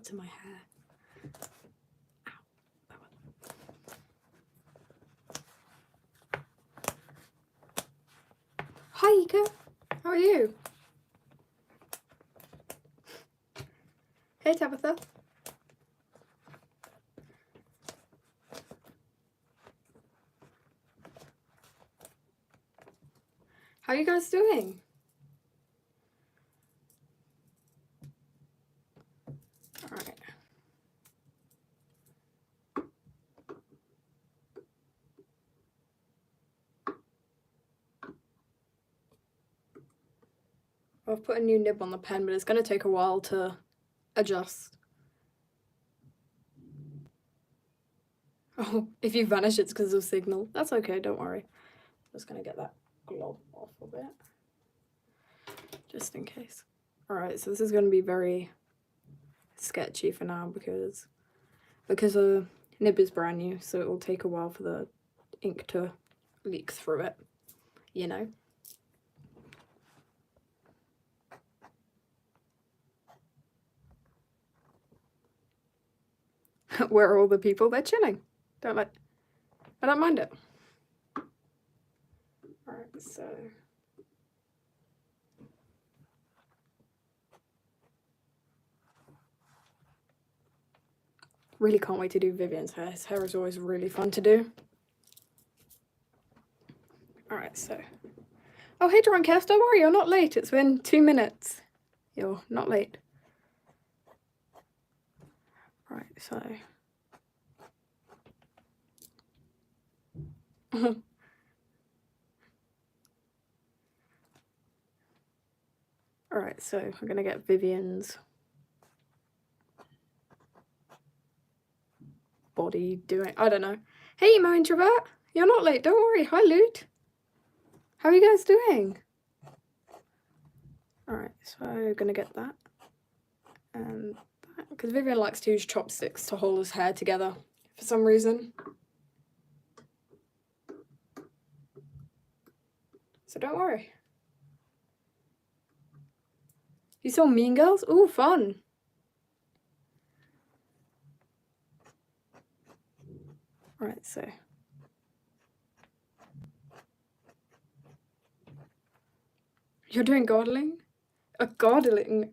cuts in my hair. Hi, Ika. How are you? Hey, Tabitha. How are you guys doing? All right. I've put a new nib on the pen, but it's going to take a while to adjust. Oh, if you vanish, it's because of signal. That's okay, don't worry. I'm just going to get that glob off a bit, just in case. All right, so this is going to be very sketchy for now because the nib is brand new, so it will take a while for the ink to leak through it, you know. Where are all the people? They're chilling. I don't mind it. Alright, so really can't wait to do Vivian's hair. His hair is always really fun to do. Alright, so oh hey Drunkcast, don't worry, you're not late. It's been 2 minutes. You're not late. Alright, so alright, so we're gonna get Vivian's body doing, I don't know. Hey Mo Introvert, you're not late, don't worry. Hi Loot. How are you guys doing? Alright, so we're gonna get that. And that, because Vivian likes to use chopsticks to hold his hair together for some reason. So don't worry. You saw Mean Girls? Ooh, fun. Alright, so you're doing gardening? Gardening.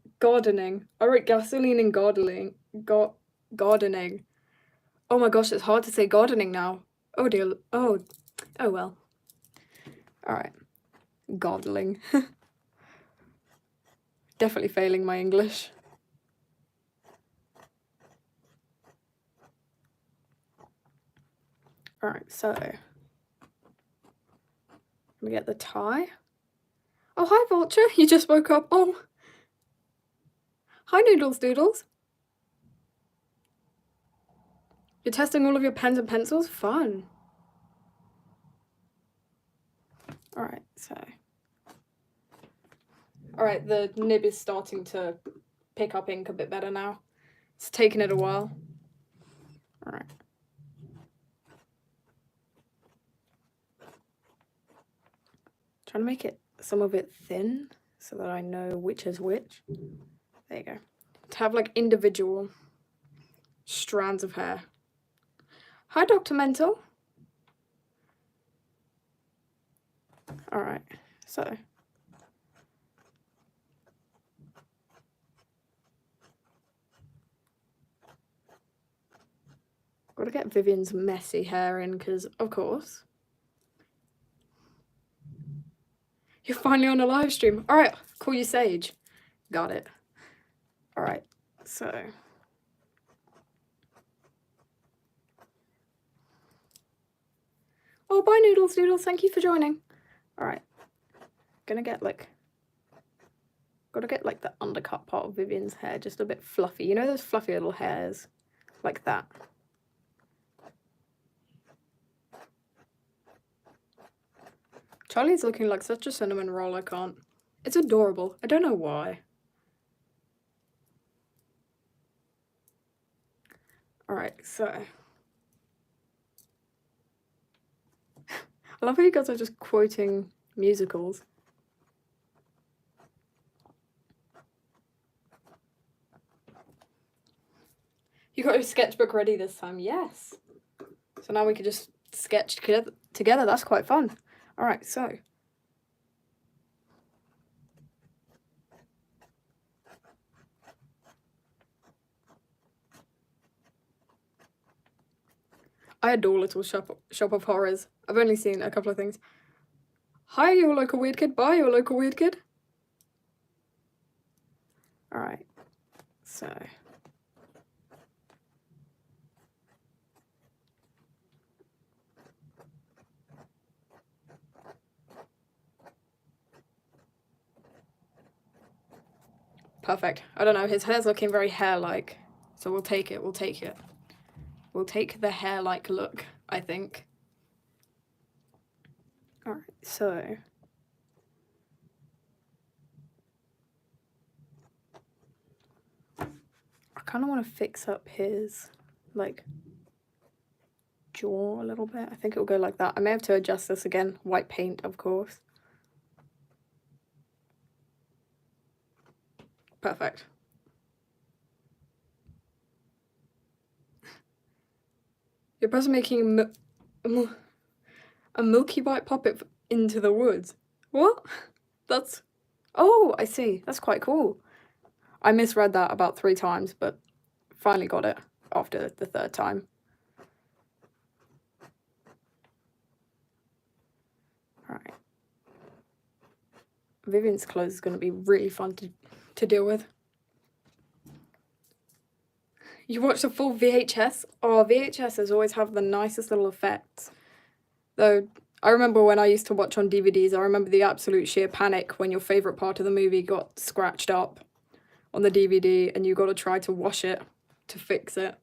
I wrote gasoline and gardening. Gardening. Oh my gosh, it's hard to say gardening now. Oh dear. Oh well. Alright. Gardening. Definitely failing my English. Alright, so let me get the tie. Oh, hi Vulture, you just woke up. Oh. Hi Noodles Doodles. You're testing all of your pens and pencils? Fun. Alright, so. Alright, the nib is starting to pick up ink a bit better now. It's taken it a while. Alright. Trying to make it some of it thin so that I know which is which. There you go. To have like individual strands of hair. Hi Dr. Mental. Alright, so gotta get Vivian's messy hair in because of course. You're finally on a live stream. Alright, call you Sage. Got it. Alright, so oh, bye Noodles Doodles, thank you for joining. Alright. Gotta get like the undercut part of Vivian's hair just a bit fluffy. You know those fluffy little hairs? Like that. Charlie's looking like such a cinnamon roll, I can't. It's adorable. I don't know why. Alright, so. I love how you guys are just quoting musicals. sketchbook ready this time. Yes. So now we can just sketch together. That's quite fun. All right, so. I adore Little Shop of Horrors. I've only seen a couple of things. Hi, your local weird kid. Bye, your local weird kid. All right, so. Perfect. I don't know, his hair's looking very hair-like, so we'll take it, we'll take it. We'll take the hair-like look, I think. Alright, so... I kind of want to fix up his, like, jaw a little bit. I think it will go like that. I may have to adjust this again. White paint, of course. Perfect. You're supposed to making a Milky White puppet into the woods. What? That's... Oh, I see. That's quite cool. I misread that about 3 times, but finally got it after the 3rd time. Alright. Vivian's clothes is going to be really fun to deal with. You watched a full VHS? Oh, VHSs always have the nicest little effects. Though, I remember when I used to watch on DVDs, I remember the absolute sheer panic when your favourite part of the movie got scratched up on the DVD and you got to try to wash it to fix it.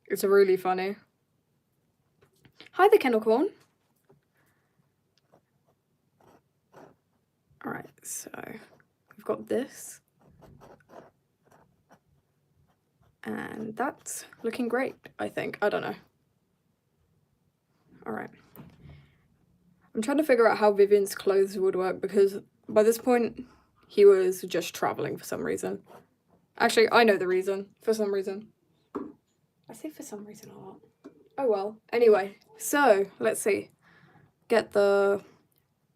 It's really funny. Hi there, Kennel Corn. Alright, so we've got this. And that's looking great, I think. I don't know. Alright. I'm trying to figure out how Vivian's clothes would work because by this point, he was just traveling for some reason. Actually, I know the reason. For some reason. I say for some reason a lot. Oh well. Anyway, so let's see. Get the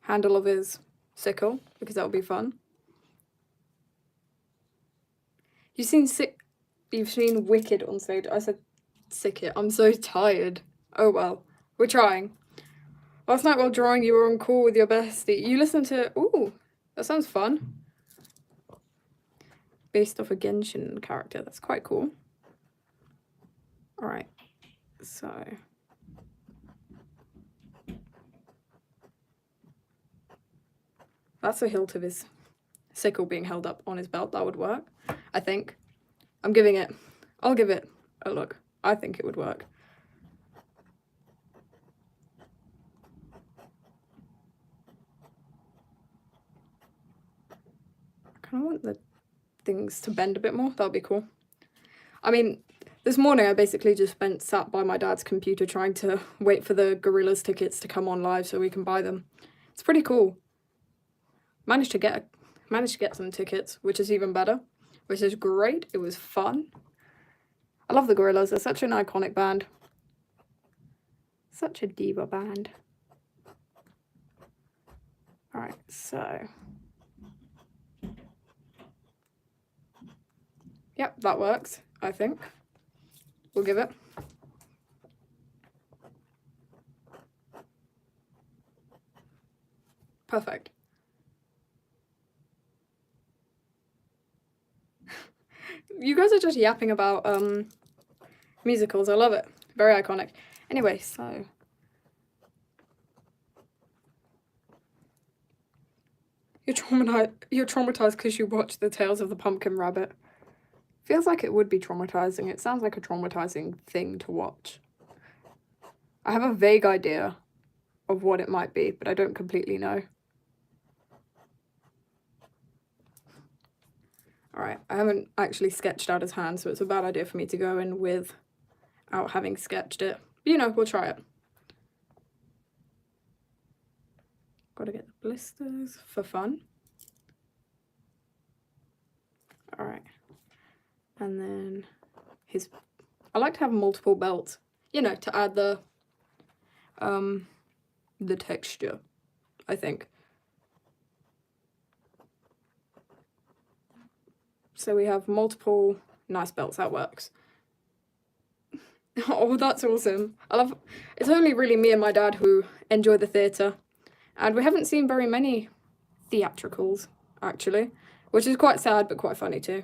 handle of his sickle because that would be fun. You've seen Wicked on stage. I said Sickit. I'm so tired. Oh well. We're trying. Last night while drawing, you were on call with your bestie. You listened to... Ooh, that sounds fun. Based off a Genshin character. That's quite cool. Alright. So... That's the hilt of his sickle being held up on his belt. That would work, I think. I'll give it a look. I think it would work. I kind of want the things to bend a bit more. That would be cool. I mean, this morning I basically just sat by my dad's computer trying to wait for the Gorillas tickets to come on live so we can buy them. It's pretty cool. Managed to get some tickets, which is even better, which is great. It was fun. I love the Gorillas. They're such an iconic band. Such a diva band. Alright, so... Yep, that works, I think. We'll give it. Perfect. You guys are just yapping about musicals. I love it. Very iconic. Anyway, so... You're traumatized because you watched The Tales of the Pumpkin Rabbit. Feels like it would be traumatizing. It sounds like a traumatizing thing to watch. I have a vague idea of what it might be, but I don't completely know. Alright, I haven't actually sketched out his hand, so it's a bad idea for me to go in without having sketched it. But, you know, we'll try it. Gotta get the blisters for fun. Alright. And then his I like to have multiple belts, you know, to add the texture, I think. So we have multiple nice belts, that works. Oh, that's awesome. It's only really me and my dad who enjoy the theatre, and we haven't seen very many theatricals, actually, which is quite sad but quite funny too.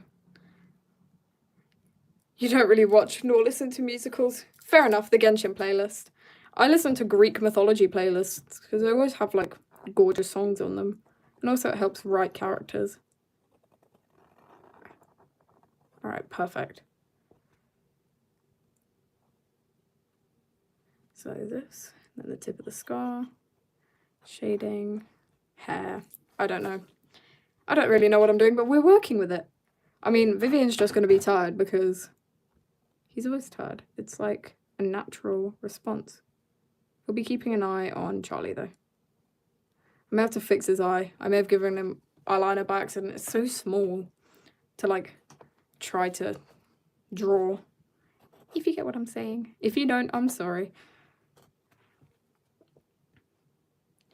You don't really watch nor listen to musicals? Fair enough, the Genshin playlist. I listen to Greek mythology playlists because they always have like gorgeous songs on them, and also it helps write characters. Alright, perfect. So this, then the tip of the scar, shading, hair. I don't know. I don't really know what I'm doing, but we're working with it. I mean, Vivian's just going to be tired because he's always tired. It's like a natural response. He'll be keeping an eye on Charlie though. I may have to fix his eye. I may have given him eyeliner by accident. It's so small to like try to draw. If you get what I'm saying. If you don't, I'm sorry.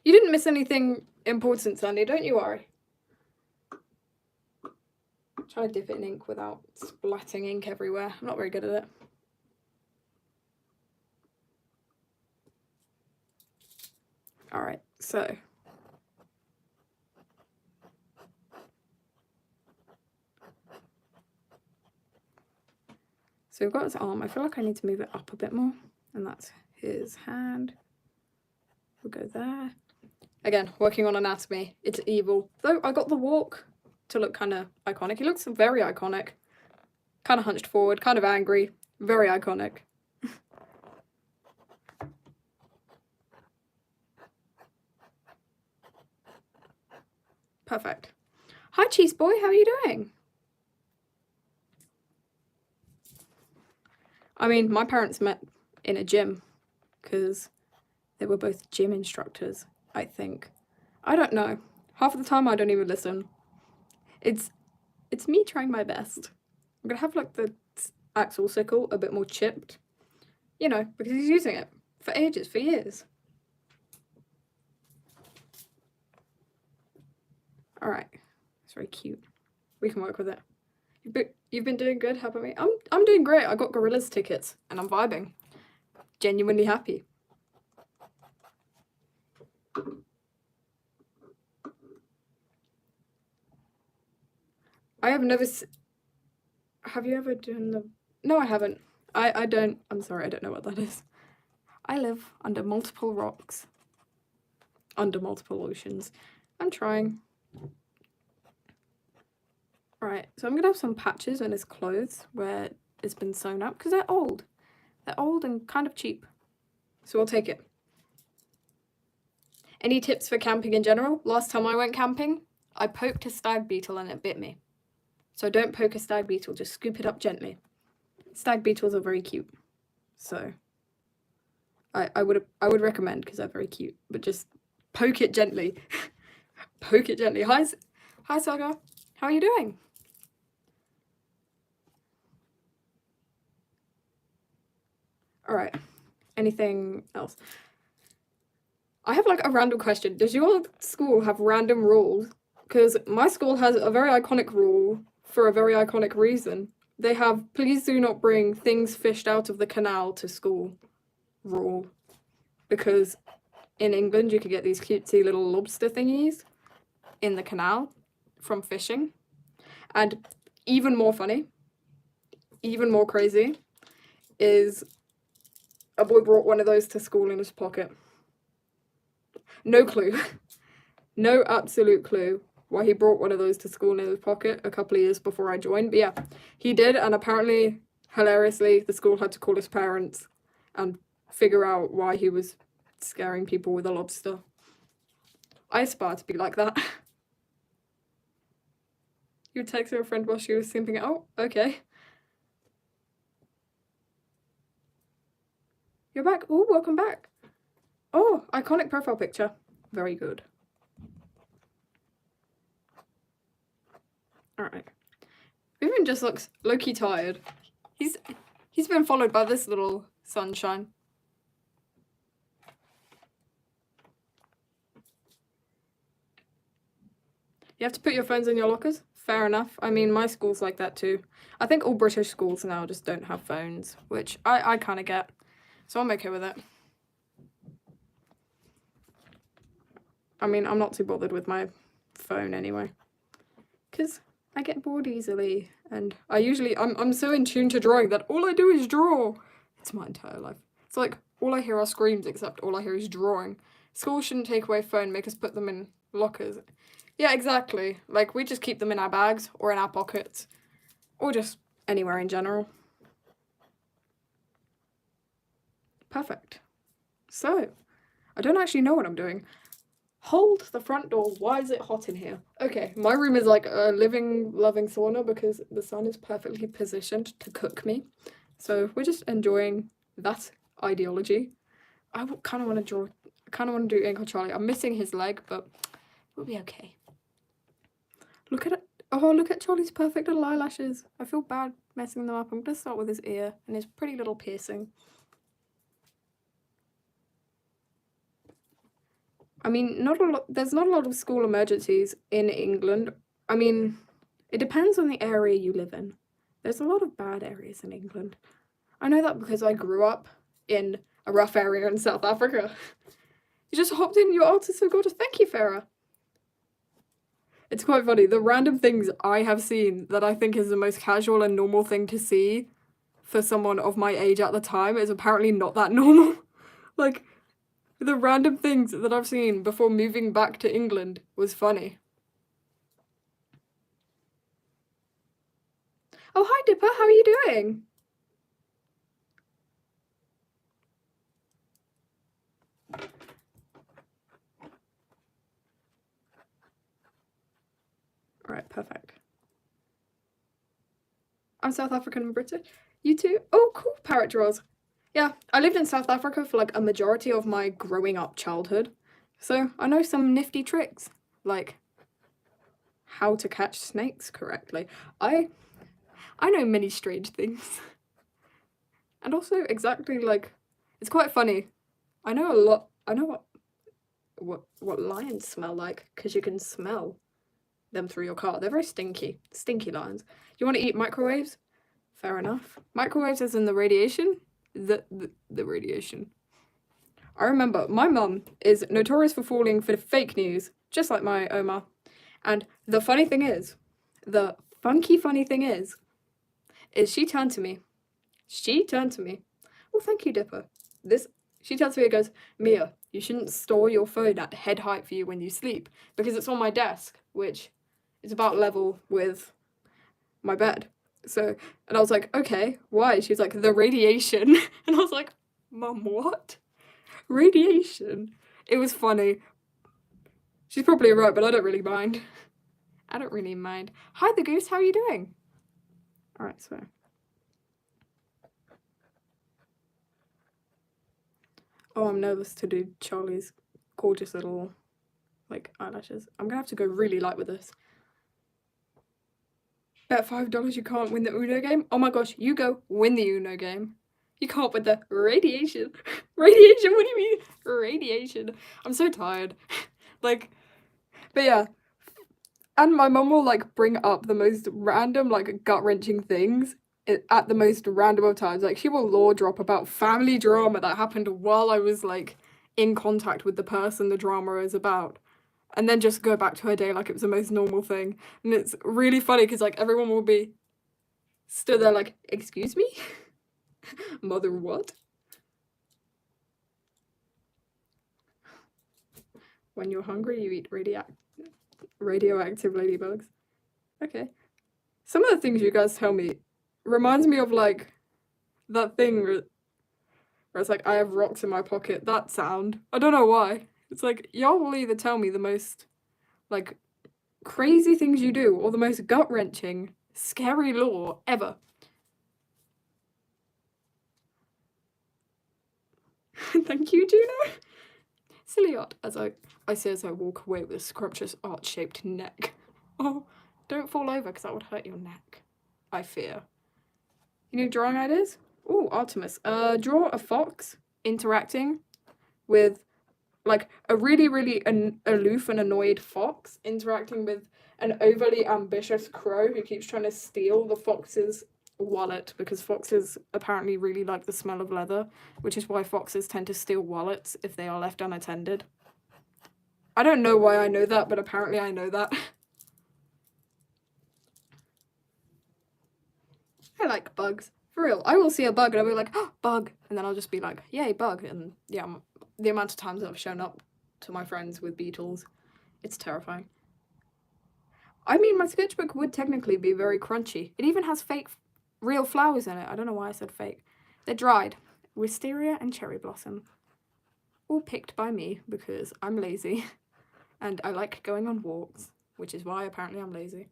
You didn't miss anything important, Sandy, don't you worry. Try to dip it in ink without splatting ink everywhere. I'm not very good at it. Alright, so we've got his arm. I feel like I need to move it up a bit more. And that's his hand. We'll go there. Again, working on anatomy. It's evil. Though I got the walk to look kind of iconic. He looks very iconic. Kind of hunched forward, kind of angry. Very iconic. Perfect. Hi, Cheese Boy. How are you doing? I mean, my parents met in a gym because they were both gym instructors, I think. I don't know. Half of the time I don't even listen. It's me trying my best. I'm gonna have like the axle sickle a bit more chipped. You know, because he's using it for ages, for years. Alright. It's very cute. We can work with it. You've been doing good. How about me? I'm doing great. I got Gorillas tickets and I'm vibing. Genuinely happy. I have never. Have you ever done the? No, I haven't. I don't. I'm sorry. I don't know what that is. I live under multiple rocks. Under multiple oceans. I'm trying. Alright, so I'm going to have some patches on his clothes where it's been sewn up because they're old. They're old and kind of cheap. So we'll take it. Any tips for camping in general? Last time I went camping, I poked a stag beetle and it bit me. So don't poke a stag beetle, just scoop it up gently. Stag beetles are very cute. So I would recommend because they're very cute, but just poke it gently. Poke it gently. Hi Saga. How are you doing? Alright, anything else? I have like a random question. Does your school have random rules? Because my school has a very iconic rule for a very iconic reason. They have please do not bring things fished out of the canal to school rule. Because in England you could get these cutesy little lobster thingies in the canal from fishing. And even more funny, even more crazy, is a boy brought one of those to school in his pocket. No clue. No absolute clue why he brought one of those to school in his pocket a couple of years before I joined. But yeah, he did, and apparently, hilariously, the school had to call his parents and figure out why he was scaring people with a lobster. I aspire to be like that. You text her friend while she was simping. Oh, okay. You're back. Oh, welcome back. Oh, iconic profile picture. Very good. Alright. Vivian just looks low-key tired. He's been followed by this little sunshine. You have to put your phones in your lockers? Fair enough. I mean, my school's like that too. I think all British schools now just don't have phones, which I kind of get. So I'm okay with it. I mean, I'm not too bothered with my phone anyway. Because I get bored easily. And I'm so in tune to drawing that all I do is draw. It's my entire life. It's like, all I hear are screams, except all I hear is drawing. School shouldn't take away phone, make us put them in lockers. Yeah, exactly. Like, we just keep them in our bags or in our pockets. Or just anywhere in general. Perfect. So, I don't actually know what I'm doing. Hold the front door. Why is it hot in here? Okay, my room is like a living, loving sauna because the sun is perfectly positioned to cook me. So we're just enjoying that ideology. I kind of want to draw, I kind of want to do ink on Charlie. I'm missing his leg, but we'll be okay. Look at it. Oh, look at Charlie's perfect little eyelashes. I feel bad messing them up. I'm going to start with his ear and his pretty little piercing. I mean, there's not a lot of school emergencies in England. I mean, it depends on the area you live in. There's a lot of bad areas in England. I know that because I grew up in a rough area in South Africa. You just hopped in, your art is so gorgeous. Thank you, Farah. It's quite funny. The random things I have seen that I think is the most casual and normal thing to see for someone of my age at the time is apparently not that normal. Like, the random things that I've seen before moving back to England was funny. Oh, hi Dipper, how are you doing? Alright, perfect. I'm South African and British. You too? Oh, cool, parrot draws. Yeah, I lived in South Africa for like a majority of my growing up childhood. So I know some nifty tricks, like how to catch snakes correctly. I know many strange things. And also exactly like, it's quite funny. I know a lot, I know what lions smell like, because you can smell them through your car. They're very stinky lions. You want to eat microwaves? Fair enough. Microwaves as in the radiation? The radiation. I remember my mum is notorious for falling for fake news, just like my Oma. And the funny thing is, the funny thing is she turned to me. Well, thank you, Dipper. She turns to me and goes, Mia, you shouldn't store your phone at head height for you when you sleep, because it's on my desk, which is about level with my bed. So, and I was like, okay, why? She's like, the radiation. And I was like, Mum, what? Radiation? It was funny. She's probably right, but I don't really mind. I don't really mind. Hi, the goose, how are you doing? Alright, so. Oh, I'm nervous to do Charlie's gorgeous little, like, eyelashes. I'm gonna have to go really light with this. Bet $5 you can't win the Uno game? Oh my gosh, you go win the Uno game. You can't with the radiation. Radiation? What do you mean? Radiation. I'm so tired. Like, but yeah. And my mum will, like, bring up the most random, like, gut-wrenching things at the most random of times. Like, she will lore drop about family drama that happened while I was, like, in contact with the person the drama is about. And then just go back to her day like it was the most normal thing. And it's really funny because, like, everyone will be stood there like, excuse me? Mother what? When you're hungry, you eat radioactive ladybugs. Okay. Some of the things you guys tell me reminds me of, like, that thing where it's like, I have rocks in my pocket. That sound. I don't know why. It's like, y'all will either tell me the most, like, crazy things you do or the most gut-wrenching, scary lore ever. Thank you, Juno. Silly art, as I say as I walk away with a scrumptious art-shaped neck. Oh, don't fall over because that would hurt your neck, I fear. You need drawing ideas? Ooh, Artemis. Draw a fox interacting with, like, a really, really aloof and annoyed fox interacting with an overly ambitious crow who keeps trying to steal the fox's wallet, because foxes apparently really like the smell of leather, which is why foxes tend to steal wallets if they are left unattended. I don't know why I know that, but apparently I know that. I like bugs. For real. I will see a bug and I'll be like, oh, bug. And then I'll just be like, yay, bug. And yeah, the amount of times that I've shown up to my friends with beetles, it's terrifying. I mean, my sketchbook would technically be very crunchy. It even has fake, real flowers in it. I don't know why I said fake. They're dried. Wisteria and cherry blossom. All picked by me because I'm lazy. And I like going on walks, which is why apparently I'm lazy.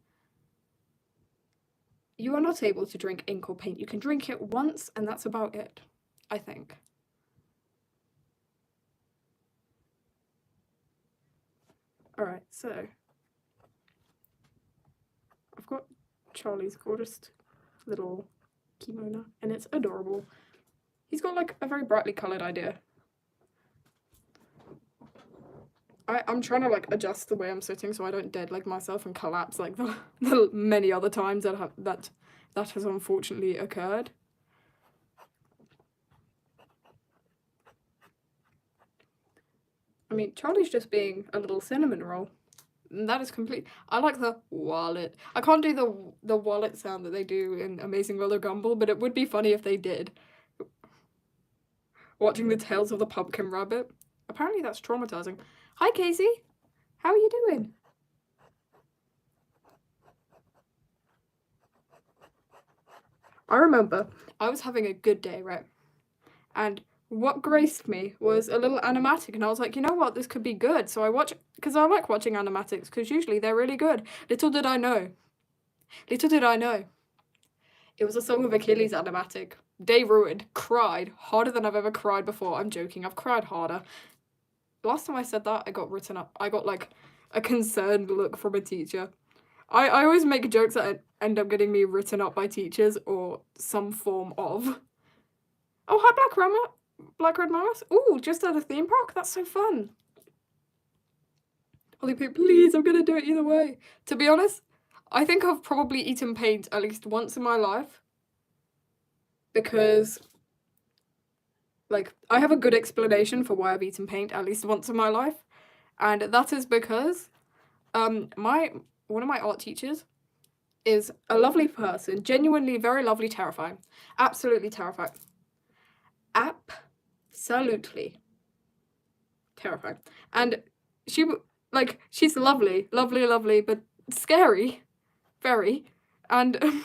You are not able to drink ink or paint. You can drink it once and that's about it, I think. Alright, so I've got Charlie's gorgeous little kimono and it's adorable. He's got like a very brightly coloured idea. I'm trying to like adjust the way I'm sitting so I don't dead leg myself and collapse like the many other times that has unfortunately occurred. I mean, Charlie's just being a little cinnamon roll. That is complete. I like the wallet. I can't do the wallet sound that they do in Amazing World of Gumball, but it would be funny if they did. Watching the Tales of the Pumpkin Rabbit. Apparently that's traumatizing. Hi, Casey. How are you doing? I remember I was having a good day, right? And what graced me was a little animatic, and I was like, you know what, this could be good. So I watch, because I like watching animatics, because usually they're really good. Little did I know. It was a Song of Achilles animatic. Day ruined. Cried. Harder than I've ever cried before. I'm joking. I've cried harder. Last time I said that, I got written up. I got, like, a concerned look from a teacher. I always make jokes that end up getting me written up by teachers or some form of. Oh, hi, Black Red Mouse. Ooh, just at a theme park? That's so fun. Ollie Poo, please, I'm gonna do it either way. To be honest, I think I've probably eaten paint at least once in my life. Because, like, I have a good explanation for why I've eaten paint at least once in my life. And that is because one of my art teachers is a lovely person, genuinely very lovely, terrifying. Absolutely terrifying. Absolutely terrifying. And she's lovely, but scary, very. And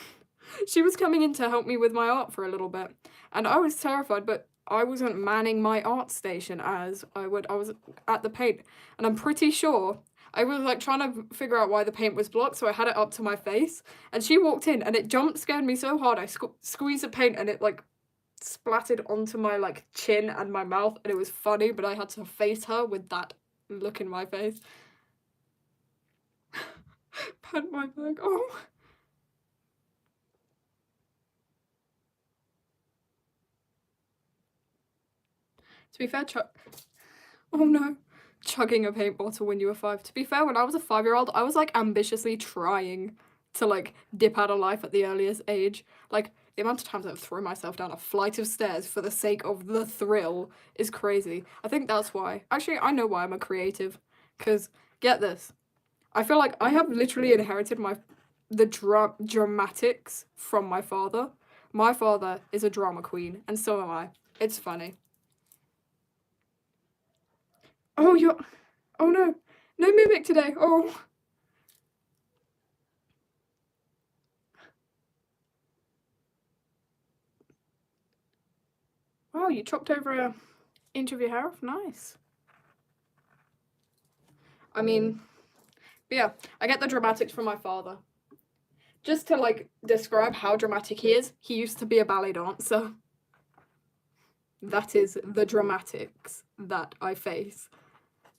she was coming in to help me with my art for a little bit, and I was terrified, but I wasn't manning my art station as I was at the paint, and I'm pretty sure I was like trying to figure out why the paint was blocked, so I had it up to my face, and she walked in, and it jump scared me so hard, I squeezed the paint, and it like splattered onto my like chin and my mouth, and it was funny, but I had to face her with that look in my face. Pat my back. Oh. To be fair, oh no. Chugging a paint bottle when you were 5. To be fair, when I was a 5-year-old, I was like ambitiously trying to like dip out of life at the earliest age. Like, the amount of times I've thrown myself down a flight of stairs for the sake of the thrill is crazy. I think that's why. Actually, I know why I'm a creative. Because, get this. I feel like I have literally inherited the dramatics from my father. My father is a drama queen, and so am I. It's funny. Oh, oh no. No mimic today. Oh. Wow, you chopped over an inch of your hair off? Nice. I mean, yeah, I get the dramatics from my father. Just to, like, describe how dramatic he is, he used to be a ballet dancer. That is the dramatics that I face.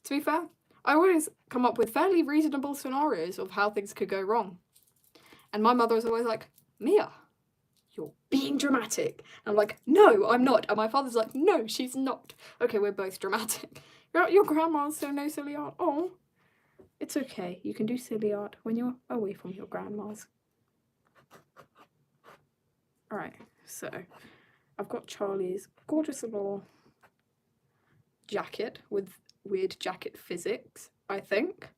To be fair, I always come up with fairly reasonable scenarios of how things could go wrong. And my mother was always like, Mia, you're being dramatic. And I'm like, no, I'm not. And my father's like, no, she's not. Okay, we're both dramatic. Your grandma's so no silly art. Oh, it's okay. You can do silly art when you're away from your grandma's. Alright, so I've got Charlie's gorgeous little jacket with weird jacket physics, I think.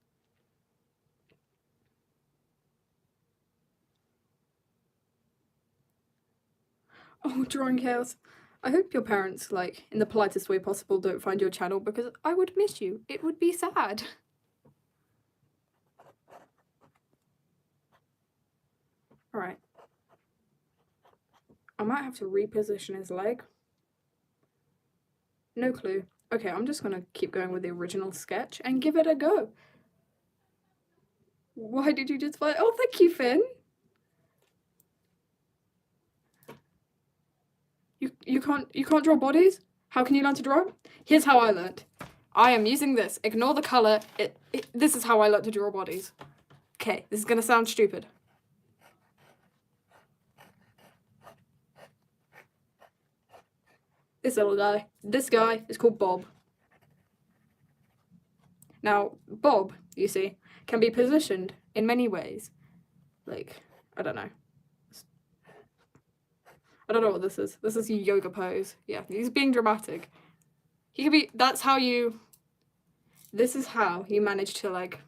Oh, drawing chaos. I hope your parents, like, in the politest way possible, don't find your channel, because I would miss you. It would be sad. Alright. I might have to reposition his leg. No clue. Okay, I'm just gonna keep going with the original sketch and give it a go. Why did you just fight? Oh, thank you, Finn. You can't draw bodies? How can you learn to draw? Here's how I learned. I am using this. Ignore the color. This is how I learned to draw bodies. Okay, this is gonna sound stupid. This little guy. This guy is called Bob. Now, Bob, you see, can be positioned in many ways. Like, I don't know. I don't know what this is. This is a yoga pose. Yeah, he's being dramatic. He could be, that's how you, this is how you manage to, like,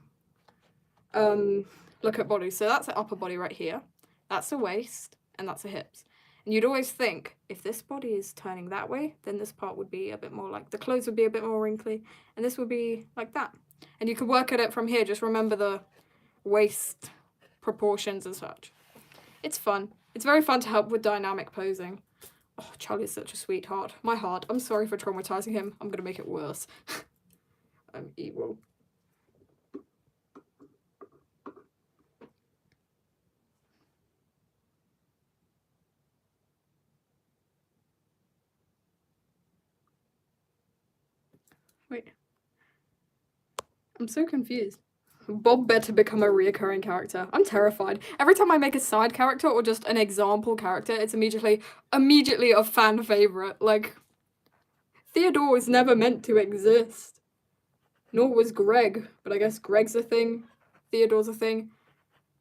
look at bodies. So that's the upper body right here. That's the waist, and that's the hips. And you'd always think, if this body is turning that way, then this part would be a bit more like, the clothes would be a bit more wrinkly, and this would be like that. And you could work at it from here, just remember the waist proportions and such. It's fun. It's very fun to help with dynamic posing. Oh, Charlie's such a sweetheart. My heart. I'm sorry for traumatizing him. I'm gonna make it worse. I'm evil. Wait. I'm so confused. Bob better become a reoccurring character. I'm terrified. Every time I make a side character or just an example character, it's immediately a fan favorite. Like, Theodore was never meant to exist. Nor was Greg, but I guess Greg's a thing. Theodore's a thing.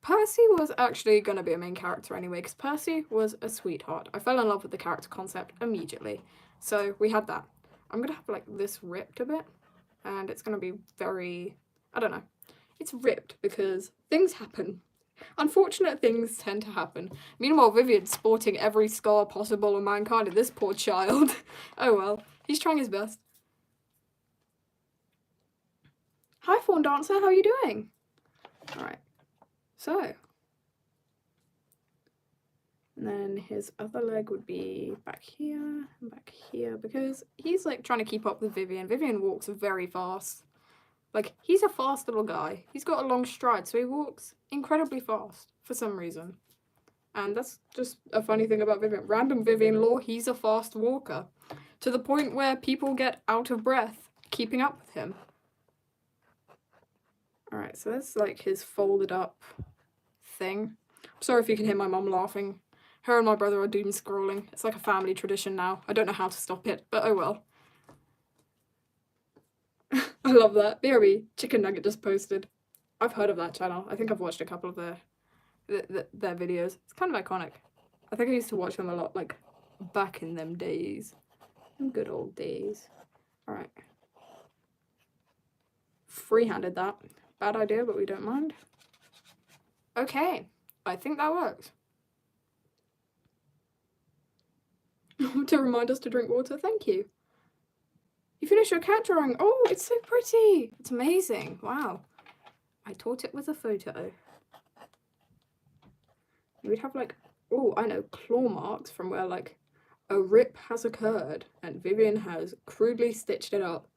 Percy was actually gonna be a main character anyway, because Percy was a sweetheart. I fell in love with the character concept immediately. So we had that. I'm gonna have like this ripped a bit, and it's gonna be very, I don't know. It's ripped because things happen. Unfortunate things tend to happen. Meanwhile, Vivian's sporting every scar possible on mankind, and this poor child. Oh well, he's trying his best. Hi, Fawn Dancer, how are you doing? Alright, so. And then his other leg would be back here and back here, because he's like trying to keep up with Vivian. Vivian walks very fast. Like, he's a fast little guy. He's got a long stride, so he walks incredibly fast for some reason. And that's just a funny thing about Vivian. Random Vivian lore, he's a fast walker. To the point where people get out of breath keeping up with him. Alright, so that's like his folded up thing. I'm sorry if you can hear my mum laughing. Her and my brother are doom scrolling. It's like a family tradition now. I don't know how to stop it, but oh well. I love that. BRB, Chicken Nugget just posted. I've heard of that channel. I think I've watched a couple of their videos. It's kind of iconic. I think I used to watch them a lot, like, back in them days. Them good old days. Alright. Free-handed that. Bad idea, but we don't mind. Okay. I think that works. To remind us to drink water, thank you. You finished your cat drawing. Oh, it's so pretty. It's amazing. Wow. I taught it with a photo. You would have like, oh, I know, claw marks from where like a rip has occurred and Vivian has crudely stitched it up.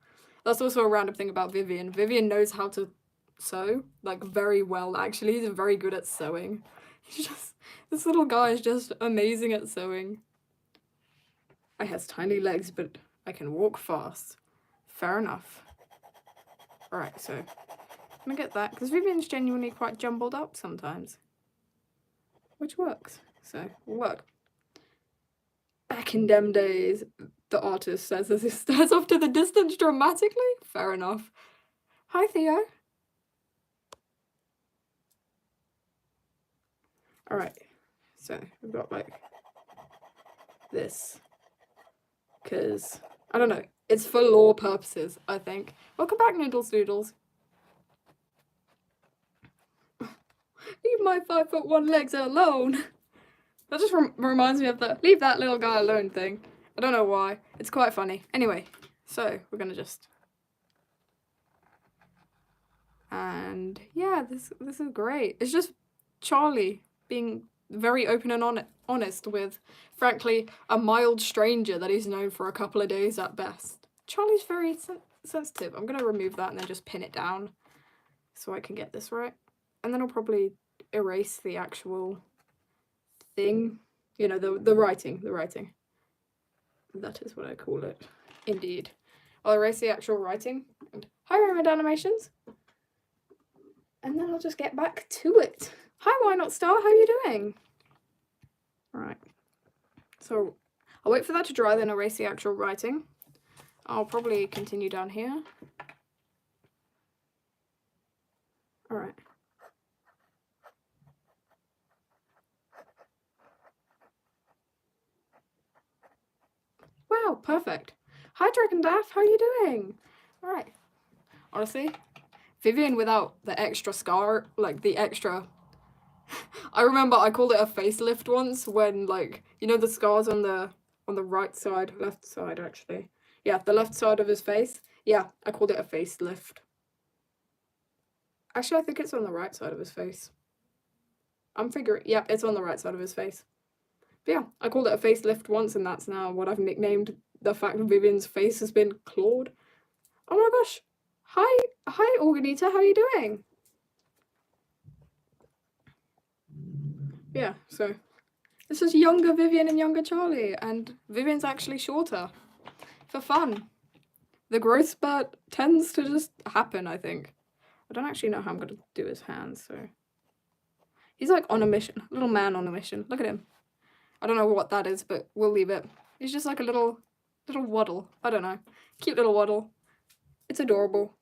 That's also a random thing about Vivian. Vivian knows how to sew, like very well actually. He's very good at sewing. He's just, this little guy is just amazing at sewing. I has tiny legs, but I can walk fast. Fair enough. Alright, so I'm gonna get that, because Vivian's genuinely quite jumbled up sometimes. Which works. So, we'll work. Back in them days, the artist says as he stares off to the distance dramatically. Fair enough. Hi, Theo. Alright, so we've got like this. Because, I don't know, it's for lore purposes, I think. Welcome back, Noodles Doodles. Leave my 5'1" legs alone. That just reminds me of the leave that little guy alone thing. I don't know why. It's quite funny. Anyway, so we're gonna just... And yeah, this is great. It's just Charlie being very open and honest with, frankly, a mild stranger that he's known for a couple of days at best. Charlie's very sensitive. I'm gonna remove that and then just pin it down so I can get this right. And then I'll probably erase the actual thing. You know, the writing. That is what I call it. Indeed. I'll erase the actual writing. And hi, Raymond Animations. And then I'll just get back to it. Hi, Why Not Star, how are you doing? Right. So I'll wait for that to dry, then erase the actual writing. I'll probably continue down here. Alright. Wow, perfect. Hi, Dragon Daff, how are you doing? Alright. Honestly, Vivian without the extra scar, like the extra... I remember I called it a facelift once when, like, you know the scars on the right side, left side actually. Yeah, the left side of his face. Yeah, I called it a facelift. Actually, I think it's on the right side of his face. I'm figuring, yeah, it's on the right side of his face. But yeah, I called it a facelift once, and that's now what I've nicknamed the fact that Vivian's face has been clawed. Oh my gosh. Hi, Organita, how are you doing? Yeah, so this is younger Vivian and younger Charlie, and Vivian's actually shorter. For fun. The growth spurt tends to just happen, I think. I don't actually know how I'm going to do his hands, so... He's like on a mission. Little man on a mission. Look at him. I don't know what that is, but we'll leave it. He's just like a little waddle. I don't know. Cute little waddle. It's adorable.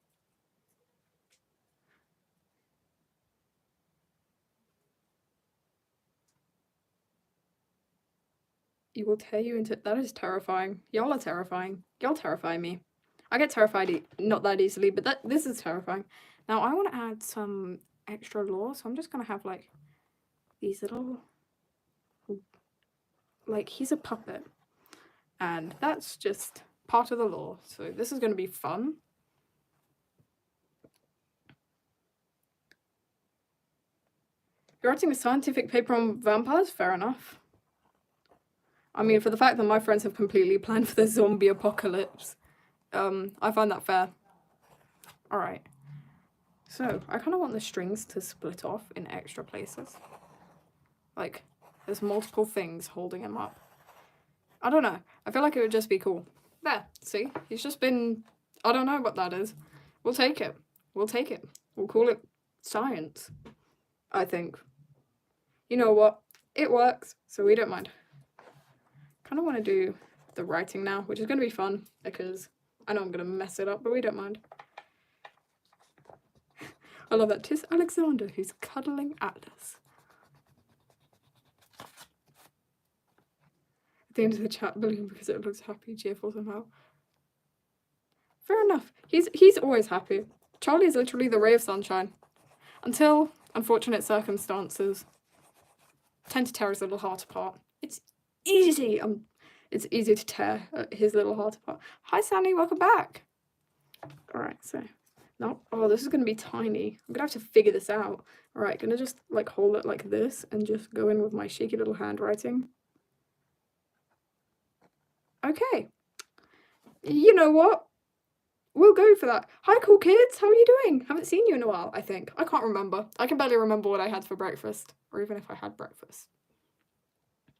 He will tear you into... That is terrifying. Y'all are terrifying. Y'all terrify me. I get terrified not that easily, but this is terrifying. Now, I want to add some extra lore, so I'm just going to have, like, these little... Like, he's a puppet. And that's just part of the lore. So this is going to be fun. You're writing a scientific paper on vampires? Fair enough. I mean, for the fact that my friends have completely planned for the zombie apocalypse, I find that fair. Alright. So, I kind of want the strings to split off in extra places. Like, there's multiple things holding him up. I don't know. I feel like it would just be cool. There, see? He's just been... I don't know what that is. We'll take it. We'll take it. We'll call it science, I think. You know what? It works, so we don't mind. Kind of want to do the writing now, which is going to be fun, because I know I'm going to mess it up, but we don't mind. I love that. 'Tis Alexander who's cuddling Atlas. At the end of the chat, balloon because it looks happy, cheerful somehow. Fair enough. He's always happy. Charlie is literally the ray of sunshine. Until unfortunate circumstances tend to tear his little heart apart. It's easy. It's easy to tear his little heart apart. Hi, Sandy. Welcome back. All right. So no. Oh, this is gonna be tiny. I'm gonna have to figure this out. All right. Gonna just like hold it like this and just go in with my shaky little handwriting. Okay. You know what? We'll go for that. Hi, cool kids. How are you doing? Haven't seen you in a while, I think. I can't remember. I can barely remember what I had for breakfast, or even if I had breakfast.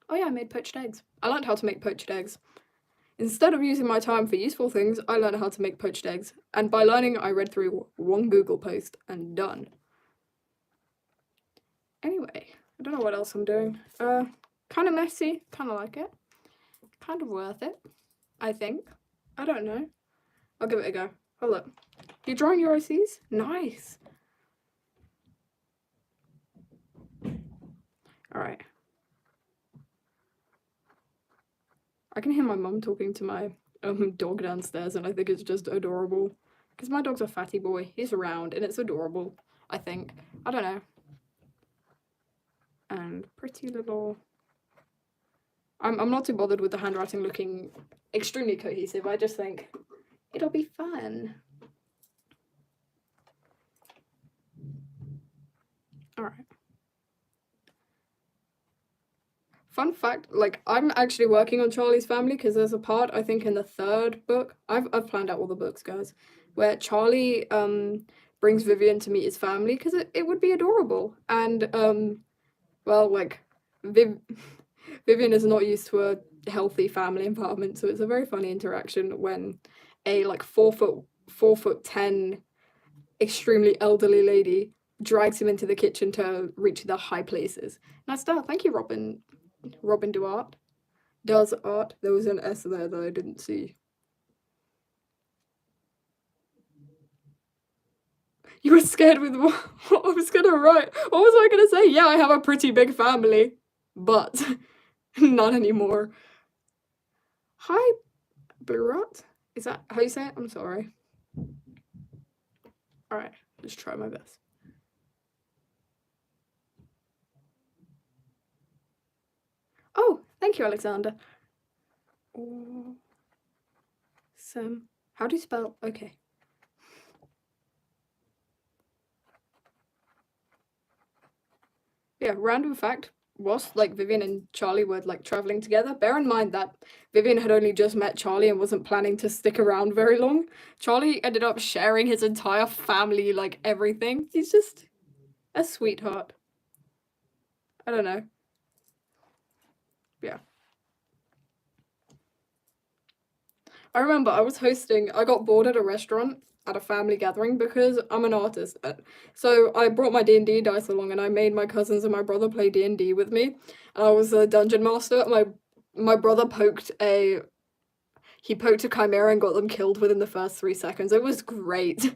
Oh yeah, I made poached eggs. I learned how to make poached eggs. Instead of using my time for useful things, I learned how to make poached eggs. And by learning, I read through one Google post and done. Anyway, I don't know what else I'm doing. Kind of messy. Kind of like it. Kind of worth it, I think. I don't know. I'll give it a go. Oh, look. You're drawing your OCs? Nice. Alright. I can hear my mum talking to my dog downstairs, and I think it's just adorable. Because my dog's a fatty boy. He's round, and it's adorable, I think. I don't know. And pretty little... I'm not too bothered with the handwriting looking extremely cohesive. I just think it'll be fun. Alright. Fun fact, like, I'm actually working on Charlie's family because there's a part, I think, in the 3rd book. I've planned out all the books, guys, where Charlie brings Vivian to meet his family because it would be adorable. And, well, like, Vivian is not used to a healthy family environment, so it's a very funny interaction when a, like, 4'10" extremely elderly lady drags him into the kitchen to reach the high places. Nice start. Thank you, Robin Duart. Does art. There was an S there that I didn't see. You were scared with what I was gonna write. What was I gonna say? Yeah, I have a pretty big family, but not anymore. Hi, Blurot. Is that how you say it? I'm sorry. Alright, just try my best. Oh, thank you, Alexander. Awesome. How do you spell? Okay. Yeah, random fact, whilst like Vivian and Charlie were like traveling together, bear in mind that Vivian had only just met Charlie and wasn't planning to stick around very long. Charlie ended up sharing his entire family, like everything. He's just a sweetheart. I don't know. Yeah. I remember I got bored at a restaurant at a family gathering because I'm an artist. So I brought my D&D dice along and I made my cousins and my brother play D&D with me. And I was a dungeon master. My brother poked a chimera and got them killed within the first 3 seconds. It was great.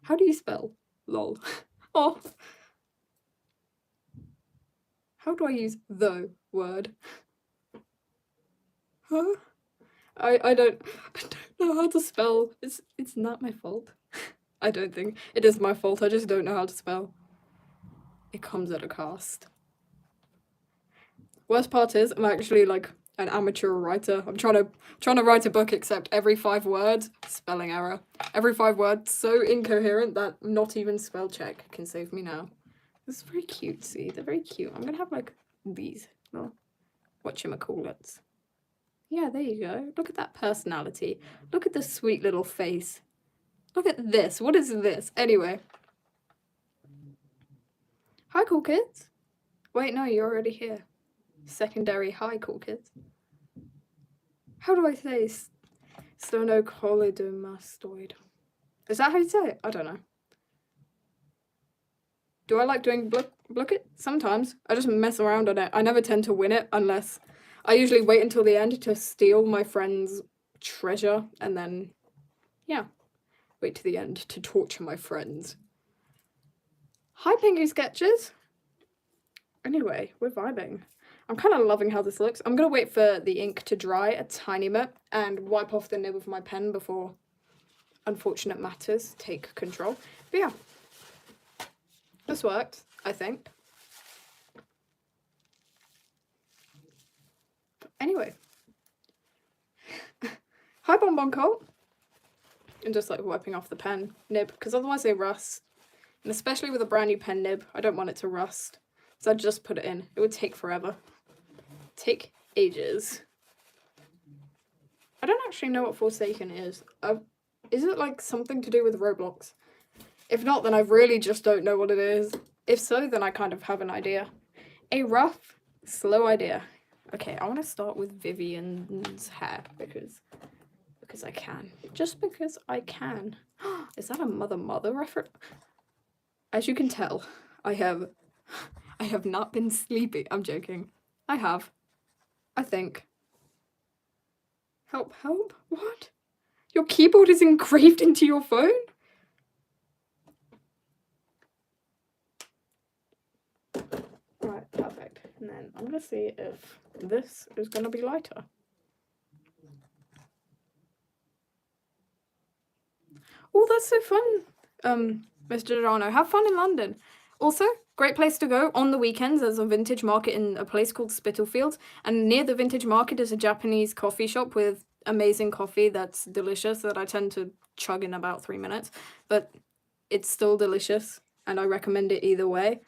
How do you spell lol? Oh. How do I use the word? Huh? I don't know how to spell. It's not my fault. I don't think it is my fault. I just don't know how to spell. It comes at a cost. Worst part is I'm actually like an amateur writer. I'm trying to write a book, except every 5 words spelling error. Every 5 words so incoherent that not even spell check can save me now. This is very cute. See, they're very cute. I'm gonna have like these. Oh, whatchamacallits. Yeah, there you go. Look at that personality. Look at the sweet little face. Look at this. What is this? Anyway. Hi, cool kids. Wait, no, you're already here. Secondary hi, cool kids. How do I say sternocleidomastoid? Is that how you say it? I don't know. Do I like doing it? Sometimes. I just mess around on it. I never tend to win it unless... I usually wait until the end to steal my friend's treasure and then, yeah, wait to the end to torture my friends. Hi, Pinky Sketches. Anyway, we're vibing. I'm kind of loving how this looks. I'm going to wait for the ink to dry a tiny bit and wipe off the nib of my pen before unfortunate matters take control. But yeah, this worked, I think. Anyway. Hi, Bonbon Colt. And just like wiping off the pen nib, because otherwise they rust. And especially with a brand new pen nib, I don't want it to rust. So I'd just put it in. It would take forever. Take ages. I don't actually know what Forsaken is. Is it like something to do with Roblox? If not, then I really just don't know what it is. If so, then I kind of have an idea. A rough, slow idea. Okay, I want to start with Vivian's hair because I can. Just because I can. Is that a mother reference? As you can tell, I have I have not been sleepy. I'm joking. I have. I think. Help, help? What? Your keyboard is engraved into your phone? Right, perfect. And then I'm gonna see if this is gonna be lighter. Oh, that's so fun, Mr. Dorano. Have fun in London. Also, great place to go on the weekends. There's a vintage market in a place called Spitalfields, and near the vintage market is a Japanese coffee shop with amazing coffee that's delicious that I tend to chug in about 3 minutes, but it's still delicious, and I recommend it either way.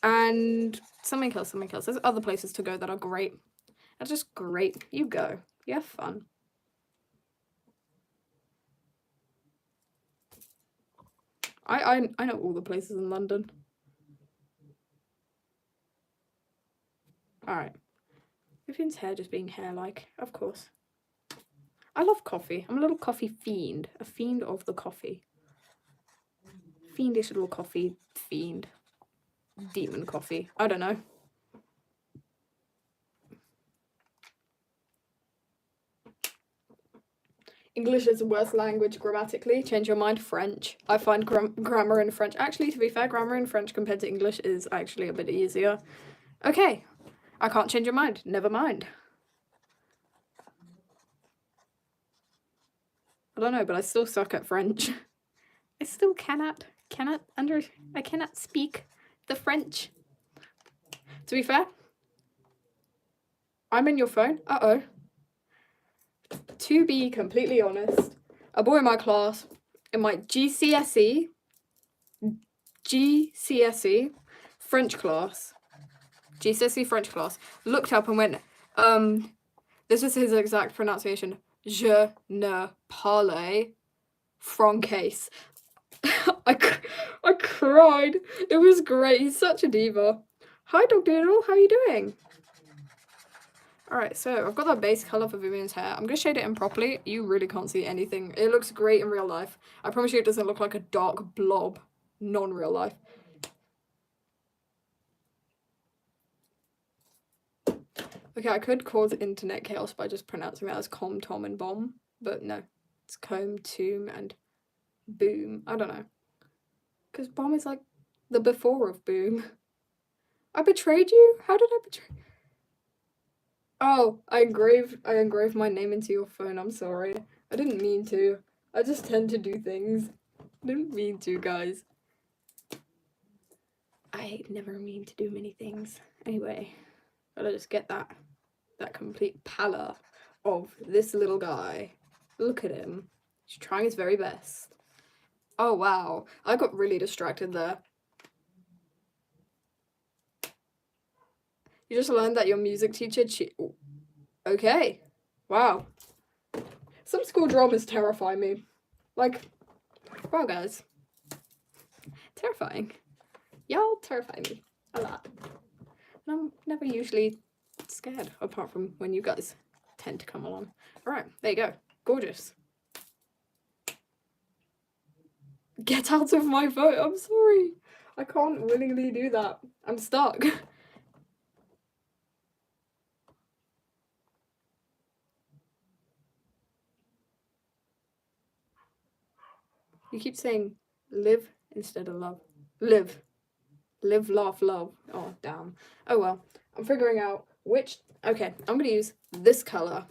And something else. There's other places to go that are great. That's just great. You go. You have fun. I know all the places in London. Alright. Vivian's hair just being hair-like, of course. I love coffee. I'm a little coffee fiend. A fiend of the coffee. Fiendish little coffee fiend. Demon coffee. I don't know. English is the worst language grammatically. Change your mind. French. I find grammar in French. Actually, to be fair, grammar in French compared to English is actually a bit easier. Okay. I can't change your mind. Never mind. I don't know, but I still suck at French. I still cannot speak the French. To be fair, I'm in your phone. Uh-oh. To be completely honest, a boy in my class, in my GCSE French class, looked up and went, this is his exact pronunciation, je ne parle français. I cried. It was great. He's such a diva. Hi, Dog Doodle. How are you doing? Alright, so I've got that base colour for Vivian's hair. I'm going to shade it in properly. You really can't see anything. It looks great in real life. I promise you it doesn't look like a dark blob. Non-real life. Okay, I could cause internet chaos by just pronouncing that as com, tom, and bomb. But no. It's comb, tomb, and boom. I don't know. Because bomb is like the before of boom. I betrayed you? How did I betray? Oh, I engraved my name into your phone. I'm sorry. I didn't mean to. I just tend to do things. I didn't mean to, guys. I never mean to do many things. Anyway, gotta just get that complete pallor of this little guy. Look at him. He's trying his very best. Oh, wow. I got really distracted there. You just learned that your music teacher Okay. Wow. Some school dramas terrify me. Like, wow, guys. Terrifying. Y'all terrify me a lot. And I'm never usually scared, apart from when you guys tend to come along. Alright, there you go. Gorgeous. Get out of my phone. I'm sorry. I can't willingly do that. I'm stuck. You keep saying live instead of love. Live. Live, laugh, love. Oh, damn. Oh, well. I'm figuring out which... Okay, I'm going to use this colour.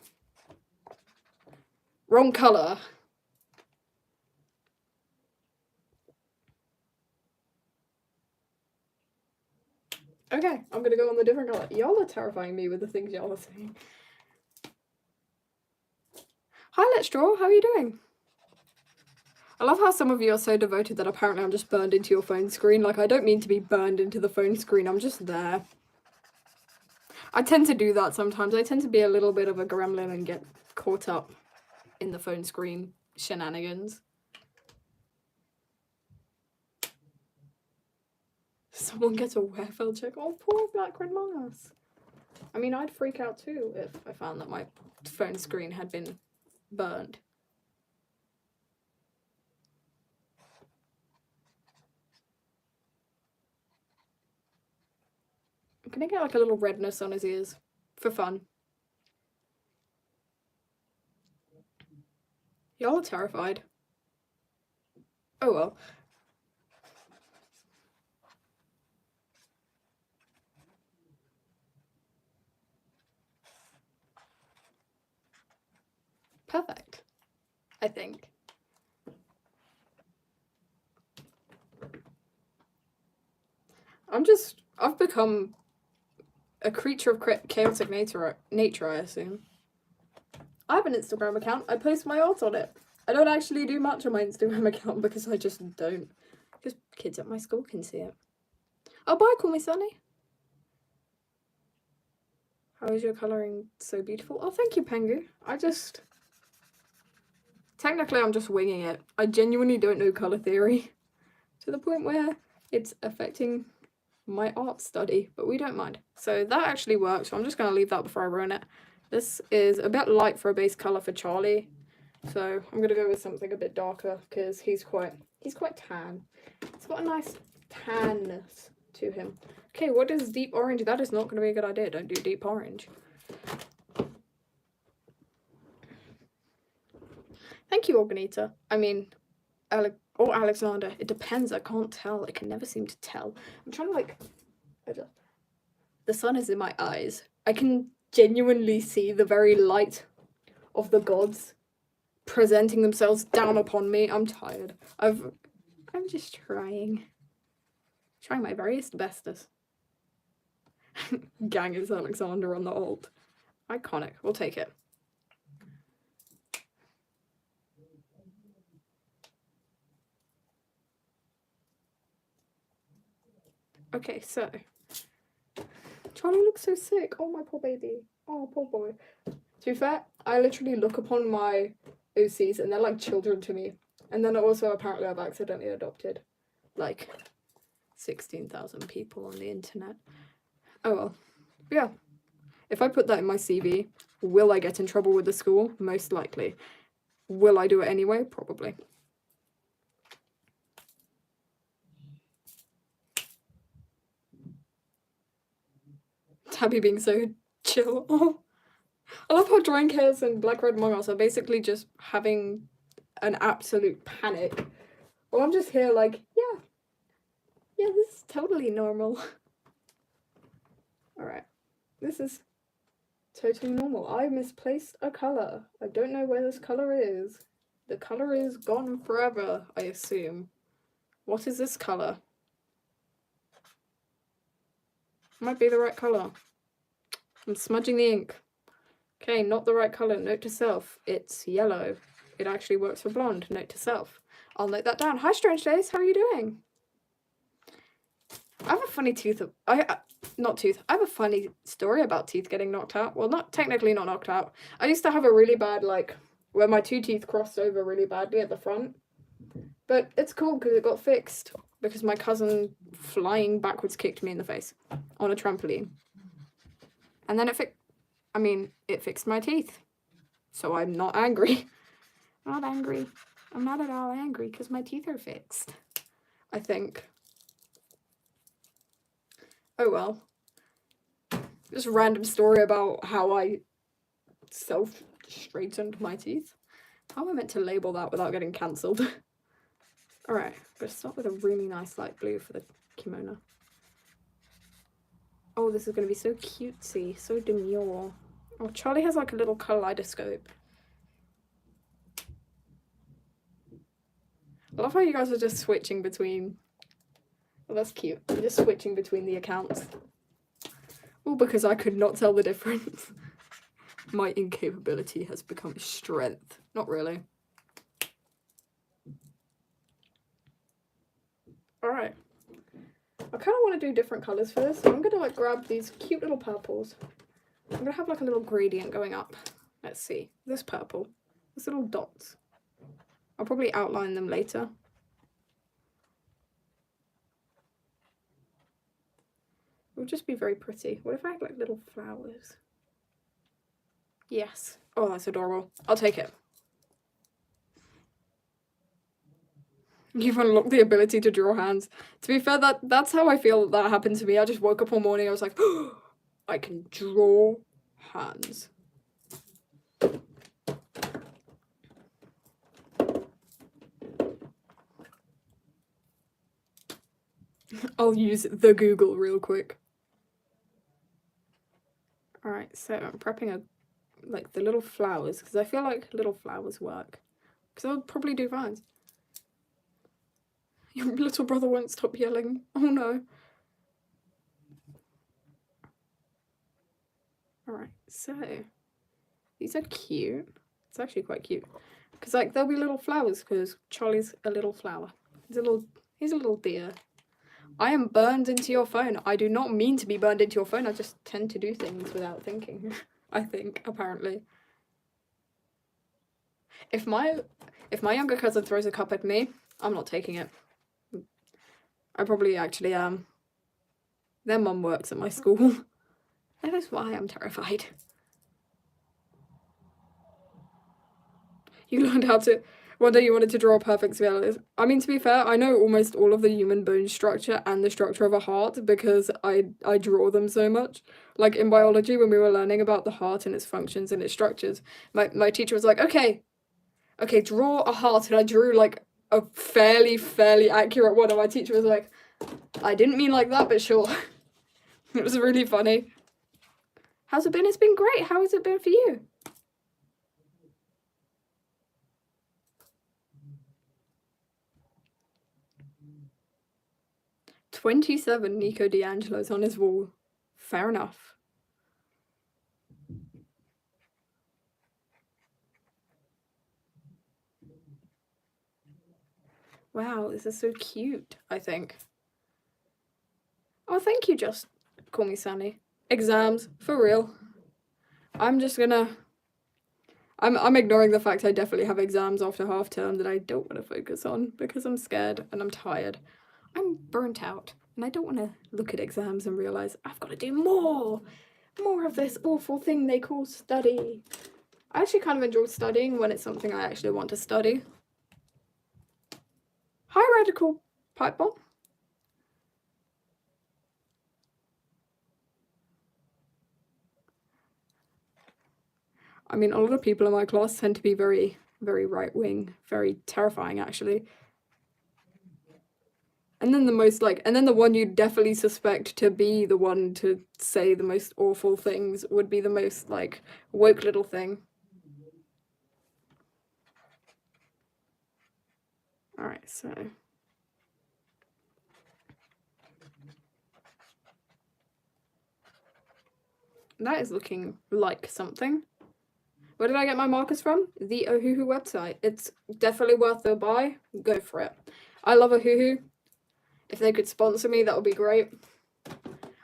Wrong colour. Okay, I'm going to go on the different colour. Y'all are terrifying me with the things y'all are saying. Hi, Let's Draw. How are you doing? I love how some of you are so devoted that apparently I'm just burned into your phone screen. Like, I don't mean to be burned into the phone screen. I'm just there. I tend to do that sometimes. I tend to be a little bit of a gremlin and get caught up in the phone screen shenanigans. Someone gets a Wearfeld check. Oh, poor Black Red Moss. I mean, I'd freak out too if I found that my phone screen had been burned. I'm gonna get like a little redness on his ears for fun. Y'all are terrified. Oh well. Perfect, I think. I've become a creature of chaotic nature, I assume. I have an Instagram account. I post my art on it. I don't actually do much on my Instagram account because I just don't. Because kids at my school can see it. Oh, bye, call me Sunny. How is your colouring so beautiful? Oh, thank you, Pengu. Technically, I'm just winging it. I genuinely don't know colour theory. To the point where it's affecting my art study, but we don't mind. So that actually works, so I'm just going to leave that before I ruin it. This is a bit light for a base colour for Charlie, so I'm going to go with something a bit darker because he's quite tan. It's got a nice tanness to him. Okay, what is deep orange? That is not going to be a good idea. Don't do deep orange. Thank you, Organita. I mean, or Alexander. It depends. I can't tell. I can never seem to tell. I'm trying to like... The sun is in my eyes. I can genuinely see the very light of the gods presenting themselves down upon me. I'm tired. I'm just trying my various bestest. Gang is Alexander on the alt. Iconic. We'll take it. Okay, so Charlie looks so sick. Oh, my poor baby. Oh, poor boy. To be fair, I literally look upon my OCs and they're like children to me. And then also apparently I've accidentally adopted like 16,000 people on the internet. Oh well. Yeah. If I put that in my CV, will I get in trouble with the school? Most likely. Will I do it anyway? Probably. Tabby being so chill. Oh. I love how Drawing Chaos and Black Red Among Us are basically just having an absolute panic. Well, I'm just here like, yeah, this is totally normal. Alright, this is totally normal. I misplaced a colour. I don't know where this colour is. The colour is gone forever, I assume. What is this colour? Might be the right colour. I'm smudging the ink. Okay, not the right colour. Note to self. It's yellow. It actually works for blonde. Note to self. I'll note that down. Hi, Strange Days. How are you doing? I have a funny tooth. I have a funny story about teeth getting knocked out. Well, not technically not knocked out. I used to have a really bad, like, where my two teeth crossed over really badly at the front. But it's cool because it got fixed. Because my cousin flying backwards kicked me in the face on a trampoline. And then it fixed my teeth. So I'm not angry. I'm not angry. I'm not at all angry because my teeth are fixed. I think. Oh well. Just a random story about how I self-straightened my teeth. How am I meant to label that without getting cancelled? Alright, I'm going to start with a really nice light blue for the kimono. Oh, this is going to be so cutesy, so demure. Oh, Charlie has like a little kaleidoscope. I love how you guys are just switching between... Oh, that's cute. I'm just switching between the accounts. All because I could not tell the difference. My incapability has become a strength. Not really. Alright. I kind of want to do different colours for this, so I'm going to like grab these cute little purples. I'm going to have like a little gradient going up. Let's see. This purple. These little dots. I'll probably outline them later. It would just be very pretty. What if I had like little flowers? Yes. Oh, that's adorable. I'll take it. You've unlocked the ability to draw hands. To be fair, that's how I feel that happened to me. I just woke up one morning, I was like, oh, I can draw hands. I'll use the Google real quick. Alright, so I'm prepping like the little flowers, because I feel like little flowers work. Because I'll probably do vines. Your little brother won't stop yelling. Oh no. Alright, so these are cute. It's actually quite cute. Because like there'll be little flowers, because Charlie's a little flower. He's a little deer. I am burned into your phone. I do not mean to be burned into your phone. I just tend to do things without thinking. I think, apparently. If my younger cousin throws a cup at me, I'm not taking it. I probably actually am. Their mum works at my school. That is why I'm terrified. You learned how to... One day you wanted to draw a perfect sphere. I mean, to be fair, I know almost all of the human bone structure and the structure of a heart because I draw them so much. Like in biology, when we were learning about the heart and its functions and its structures, my teacher was like, okay, draw a heart. And I drew like a fairly accurate one. And my teacher was like, I didn't mean like that, but sure. It was really funny. How's it been? It's been great. How has it been for you? "27 Nico D'Angelo's on his wall. Fair enough." Wow, this is so cute, I think. Oh, thank you, just call me Sunny. Exams, for real. I'm just gonna... I'm ignoring the fact I definitely have exams after half term that I don't want to focus on because I'm scared and I'm tired. I'm burnt out and I don't want to look at exams and realise I've got to do more of this awful thing they call study. I actually kind of enjoy studying when it's something I actually want to study. Hi, Radical Pipe Bomb. I mean, a lot of people in my class tend to be very, very right-wing, very terrifying, actually. And then the one you definitely suspect to be the one to say the most awful things would be the most, like, woke little thing. Alright, so... that is looking like something. Where did I get my markers from? The Ohuhu website. It's definitely worth a buy. Go for it. I love Ohuhu. If they could sponsor me, that would be great.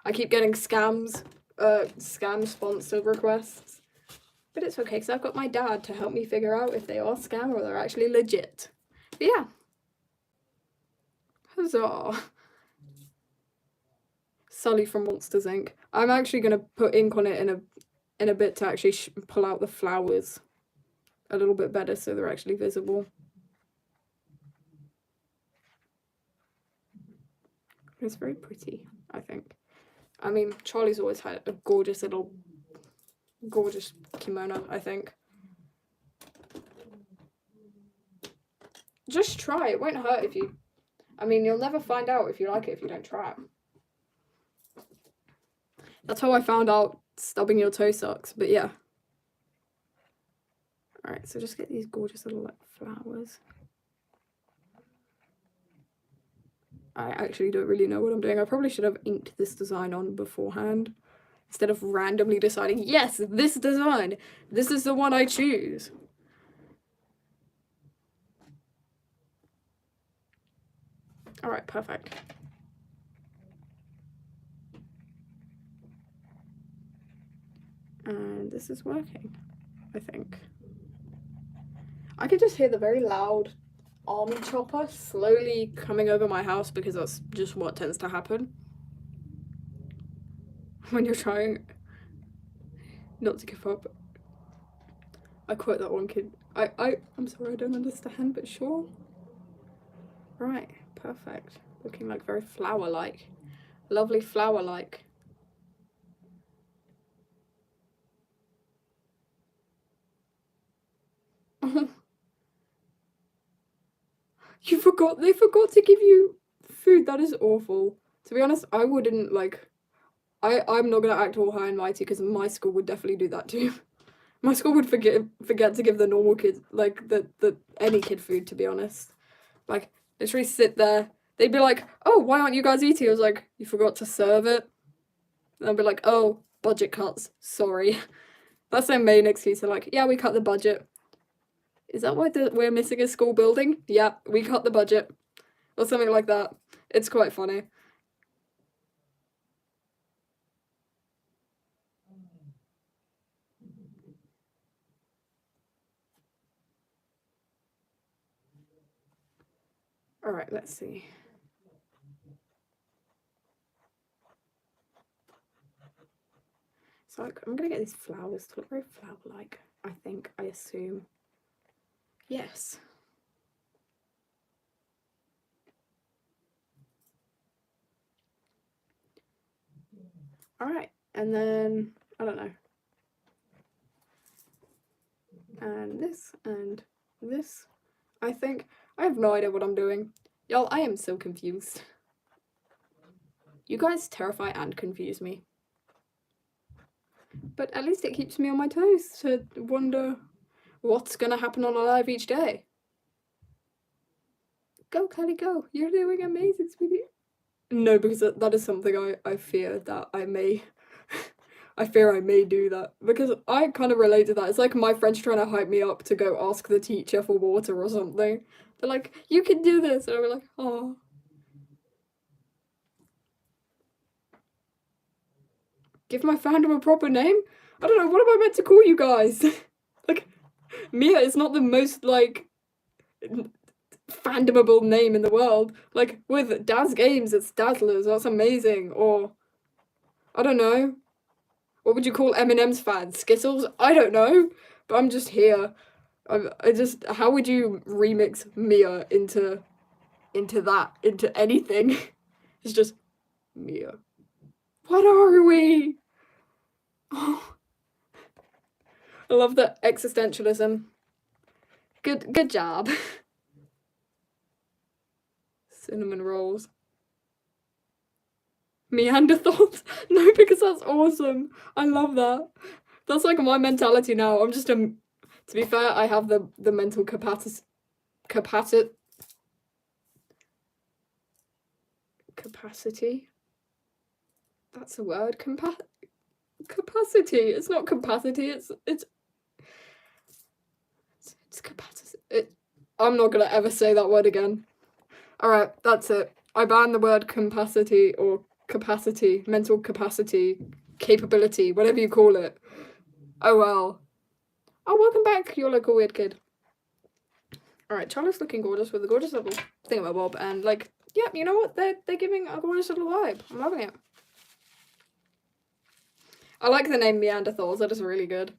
I keep getting scam sponsor requests. But it's okay, because I've got my dad to help me figure out if they are scam or they're actually legit. But yeah. Huzzah. Sully from Monsters, Inc. I'm actually going to put ink on it in a bit to actually pull out the flowers a little bit better so they're actually visible. It's very pretty, I think. I mean, Charlie's always had a gorgeous kimono, I think. Just try, it won't hurt if you... I mean, you'll never find out if you like it if you don't try it. That's how I found out stubbing your toe sucks, but yeah. Alright, so just get these gorgeous little like flowers. I actually don't really know what I'm doing. I probably should have inked this design on beforehand instead of randomly deciding, yes, this design, this is the one I choose. Alright, perfect. And this is working, I think. I could just hear the very loud army chopper slowly coming over my house because that's just what tends to happen when you're trying not to give up. I quote that one kid. I'm sorry, I don't understand, but sure. Right, perfect. Looking like very flower-like. Lovely flower-like. Oh. They forgot to give you food. That is awful. To be honest, I wouldn't, like, I'm not gonna act all high and mighty because my school would definitely do that too. My school would forget to give the normal kids, like, any kid food, to be honest. Like, literally sit there. They'd be like, oh, why aren't you guys eating? I was like, you forgot to serve it. And I'd be like, oh, budget cuts, sorry. That's their main excuse. They're like, yeah, we cut the budget. Is that why we're missing a school building? Yeah, we cut the budget. Or something like that. It's quite funny. Alright, let's see. So I'm gonna get these flowers to look very flower-like, I think, I assume. Yes. Alright, and then, I don't know. And this, I think. I have no idea what I'm doing. Y'all, I am so confused. You guys terrify and confuse me. But at least it keeps me on my toes to wonder what's gonna happen on a live each day. Go, Kelly, go. You're doing amazing, sweetie. No, because that is something I fear that I may... I fear I may do that. Because I kind of relate to that. It's like my friends trying to hype me up to go ask the teacher for water or something. They're like, you can do this. And I'm like, oh. Give my fandom a proper name? I don't know, what am I meant to call you guys? Like, Mia is not the most, like, fandomable name in the world. Like, with Daz Games, it's Dazzlers, that's amazing. Or, I don't know. What would you call Eminem's fans? Skittles? I don't know. But I'm just here. How would you remix Mia into anything? It's just Mia. What are we? Oh. I love the existentialism. Good job. Cinnamon rolls. Neanderthals? No, because that's awesome. I love that. That's like my mentality now. I'm just to be fair, I have the mental capacity. That's a word. Capacity. It's not capacity. It's capacity. I'm not gonna ever say that word again. Alright, that's it. I ban the word capacity or capacity, mental capacity, capability, whatever you call it. Oh well. Oh, welcome back. You're like a weird kid. Alright, Charlotte's looking gorgeous with a gorgeous little thingamabob, and like, yeah, you know what? They're giving a gorgeous little vibe. I'm loving it. I like the name Neanderthals. That is really good.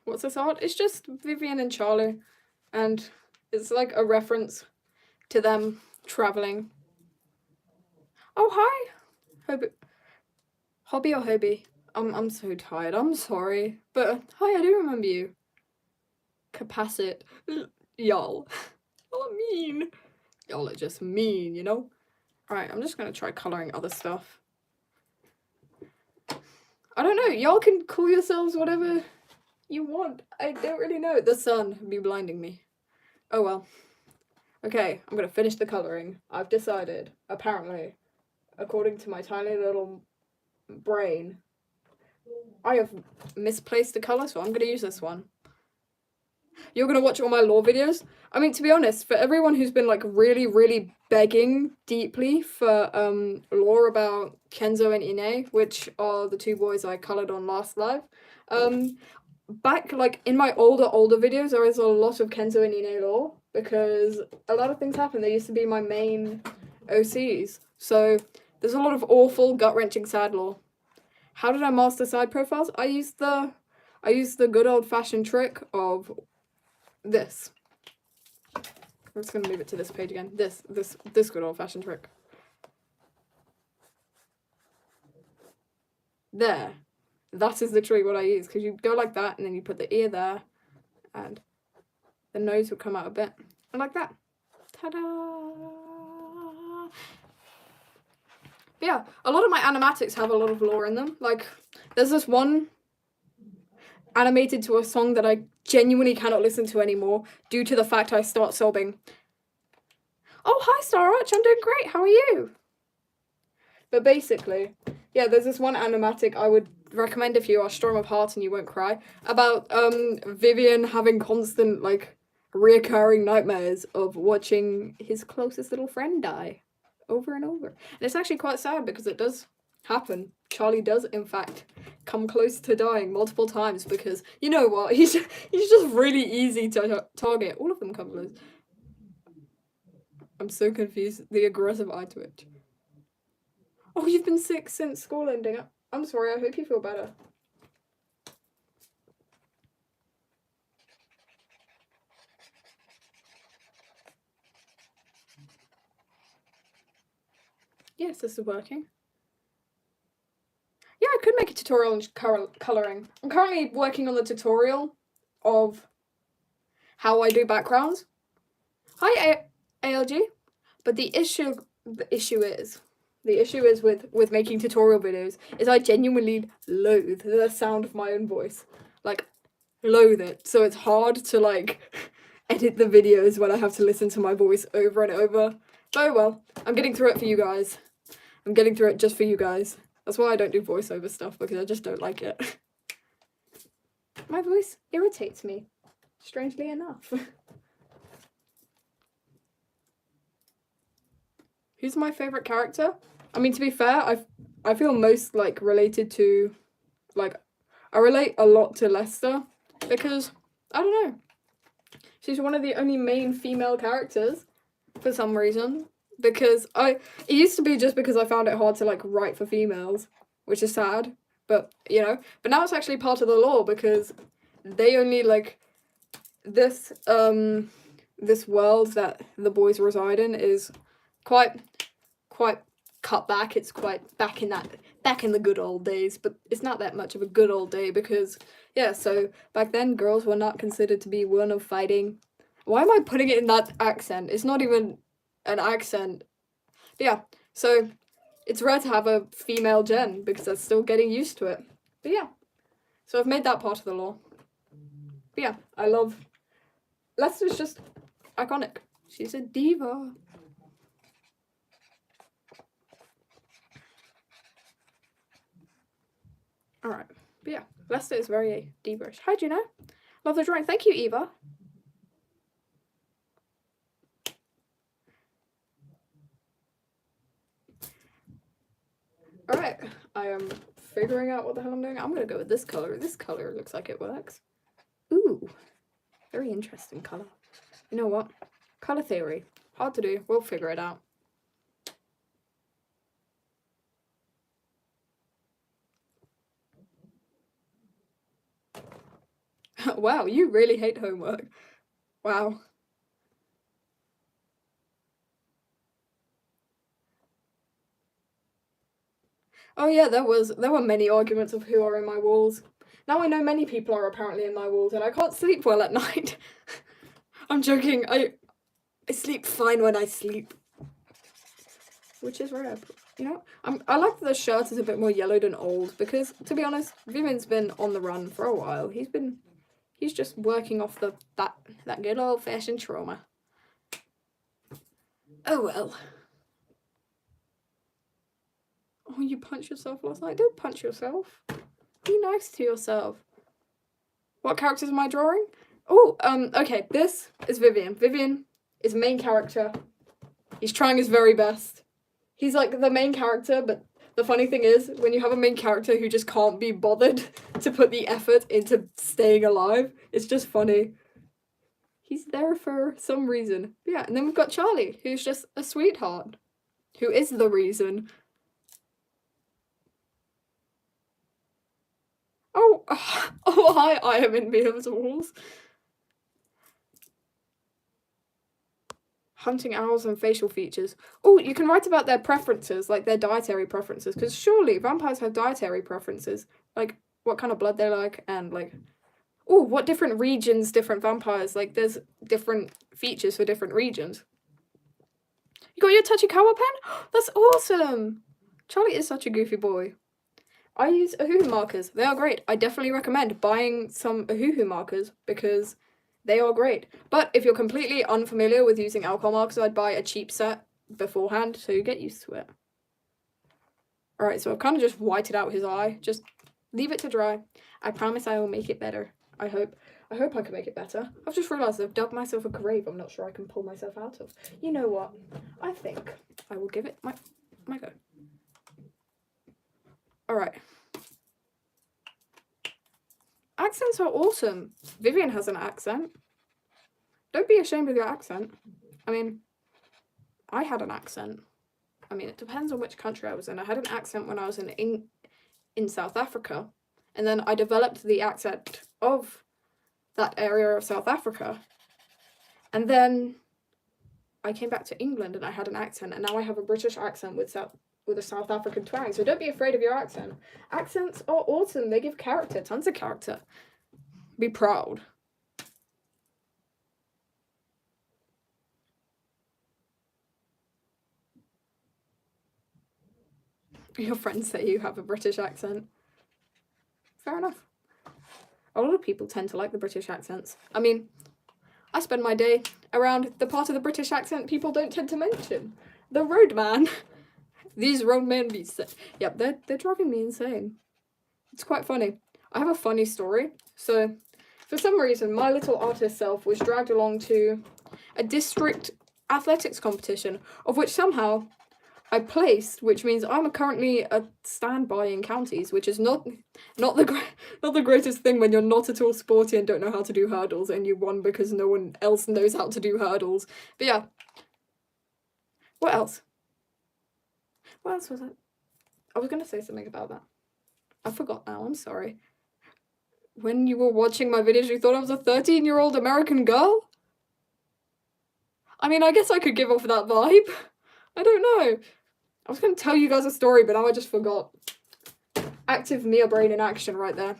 What's this art? It's just Vivian and Charlie, and it's like a reference to them traveling. Oh, hi! Hobby or Hobie? I'm so tired. I'm sorry. But hi, I do remember you. Capacit. Y'all. Y'all are mean. Y'all are just mean, you know? Alright, I'm just gonna try colouring other stuff. I don't know. Y'all can call yourselves whatever you want. I don't really know. The sun be blinding me. Oh well. Okay, I'm gonna finish the colouring. I've decided, apparently, according to my tiny little brain, I have misplaced the colour, so I'm gonna use this one. You're gonna watch all my lore videos? I mean, to be honest, for everyone who's been like really begging deeply for lore about Kenzo and Ine, which are the two boys I coloured on last live, back like in my older videos there is a lot of Kenzo and Ine lore because a lot of things happen. They used to be my main OCs, so there's a lot of awful, gut-wrenching sad lore. How did I master side profiles? I used the I use the good old-fashioned trick of this. I'm just gonna move it to this page again. This good old-fashioned trick. There. That is literally what I use, because you go like that, and then you put the ear there, and the nose will come out a bit. And like that. Ta-da! But yeah, a lot of my animatics have a lot of lore in them. Like, there's this one animated to a song that I genuinely cannot listen to anymore due to the fact I start sobbing. Oh, hi, Star Arch, I'm doing great, how are you? But basically, yeah, there's this one animatic I would recommend if you are strong of heart and you won't cry, about Vivian having constant, like, reoccurring nightmares of watching his closest little friend die over and over. And it's actually quite sad because it does happen. Charlie does, in fact, come close to dying multiple times because, you know what, he's just really easy to target. All of them come close. I'm so confused. The aggressive eye twitch. Oh, you've been sick since school ending. I'm sorry, I hope you feel better. Yes, this is working. Yeah, I could make a tutorial on colouring. I'm currently working on the tutorial of how I do backgrounds. Hi, ALG. But the issue is with making tutorial videos is I genuinely loathe the sound of my own voice. Like, loathe it. So it's hard to, like, edit the videos when I have to listen to my voice over and over. But oh well, I'm getting through it for you guys. I'm getting through it just for you guys. That's why I don't do voiceover stuff, because I just don't like it. My voice irritates me, strangely enough. Who's my favourite character? I mean, to be fair, I feel most, like, related to, like, I relate a lot to Lester, because, I don't know, she's one of the only main female characters, for some reason, because it used to be just because I found it hard to, like, write for females, which is sad, but, you know, but now it's actually part of the lore, because they only, like, this world that the boys reside in is quite cut back. It's quite back in the good old days, but it's not that much of a good old day because, yeah, so back then girls were not considered to be one of fighting. Why am I putting it in that accent? It's not even an accent. But yeah, so it's rare to have a female gen because they're still getting used to it. But yeah, so I've made that part of the lore. But yeah, I love Lester's just iconic. She's a diva. Alright, but yeah, Lester is very diva-ish. Hi, Juno. Love the drawing. Thank you, Eva. Alright, I am figuring out what the hell I'm doing. I'm gonna go with this color. This color looks like it works. Ooh, very interesting color. You know what? Color theory. Hard to do. We'll figure it out. Wow, you really hate homework. Wow. Oh yeah, there were many arguments of who are in my walls. Now I know many people are apparently in my walls, and I can't sleep well at night. I'm joking. I sleep fine when I sleep, which is rare. You know, I like that the shirt is a bit more yellowed and old because, to be honest, Vivian's been on the run for a while. He's just working off that good old-fashioned trauma. Oh well. Oh, you punched yourself last night? Don't punch yourself. Be nice to yourself. What characters am I drawing? Oh, okay, this is Vivian. Vivian is main character. He's trying his very best. He's like the main character, but the funny thing is, when you have a main character who just can't be bothered to put the effort into staying alive, it's just funny. He's there for some reason. Yeah, and then we've got Charlie, who's just a sweetheart. Who is the reason. Oh, Oh, hi, I am in Mia's walls. Hunting owls and facial features. Oh, you can write about their preferences, like their dietary preferences, because surely vampires have dietary preferences, like what kind of blood they like, and like, oh, what different regions different vampires, like there's different features for different regions. You got your Tachikawa pen? That's awesome! Charlie is such a goofy boy. I use Ohuhu markers. They are great. I definitely recommend buying some Ohuhu markers because they are great. But if you're completely unfamiliar with using alcohol markers, I'd buy a cheap set beforehand so you get used to it. Alright, so I've kind of just whited out his eye. Just leave it to dry. I promise I will make it better. I hope I can make it better. I've just realised I've dug myself a grave I'm not sure I can pull myself out of. You know what? I think I will give it my go. Alright. Accents are awesome. Vivian has an accent. Don't be ashamed of your accent. I mean, I had an accent. I mean, it depends on which country I was in. I had an accent when I was in South Africa, and then I developed the accent of that area of South Africa. And then I came back to England and I had an accent, and now I have a British accent with a South African twang. So don't be afraid of your accent. Accents are awesome. They give character, tons of character. Be proud. Your friends say you have a British accent. Fair enough. A lot of people tend to like the British accents. I mean, I spend my day around the part of the British accent people don't tend to mention. The roadman. These roadmen be sick. Yep, they're driving me insane. It's quite funny. I have a funny story. So, for some reason, my little artist self was dragged along to a district athletics competition, of which somehow I placed, which means I'm currently a standby in counties, which is not the greatest thing when you're not at all sporty and don't know how to do hurdles, and you won because no one else knows how to do hurdles. But yeah. What else? What else was it? I was going to say something about that. I forgot now, I'm sorry. When you were watching my videos, you thought I was a 13-year-old American girl? I mean, I guess I could give off that vibe. I don't know. I was going to tell you guys a story, but now I just forgot. Active Mia brain in action right there.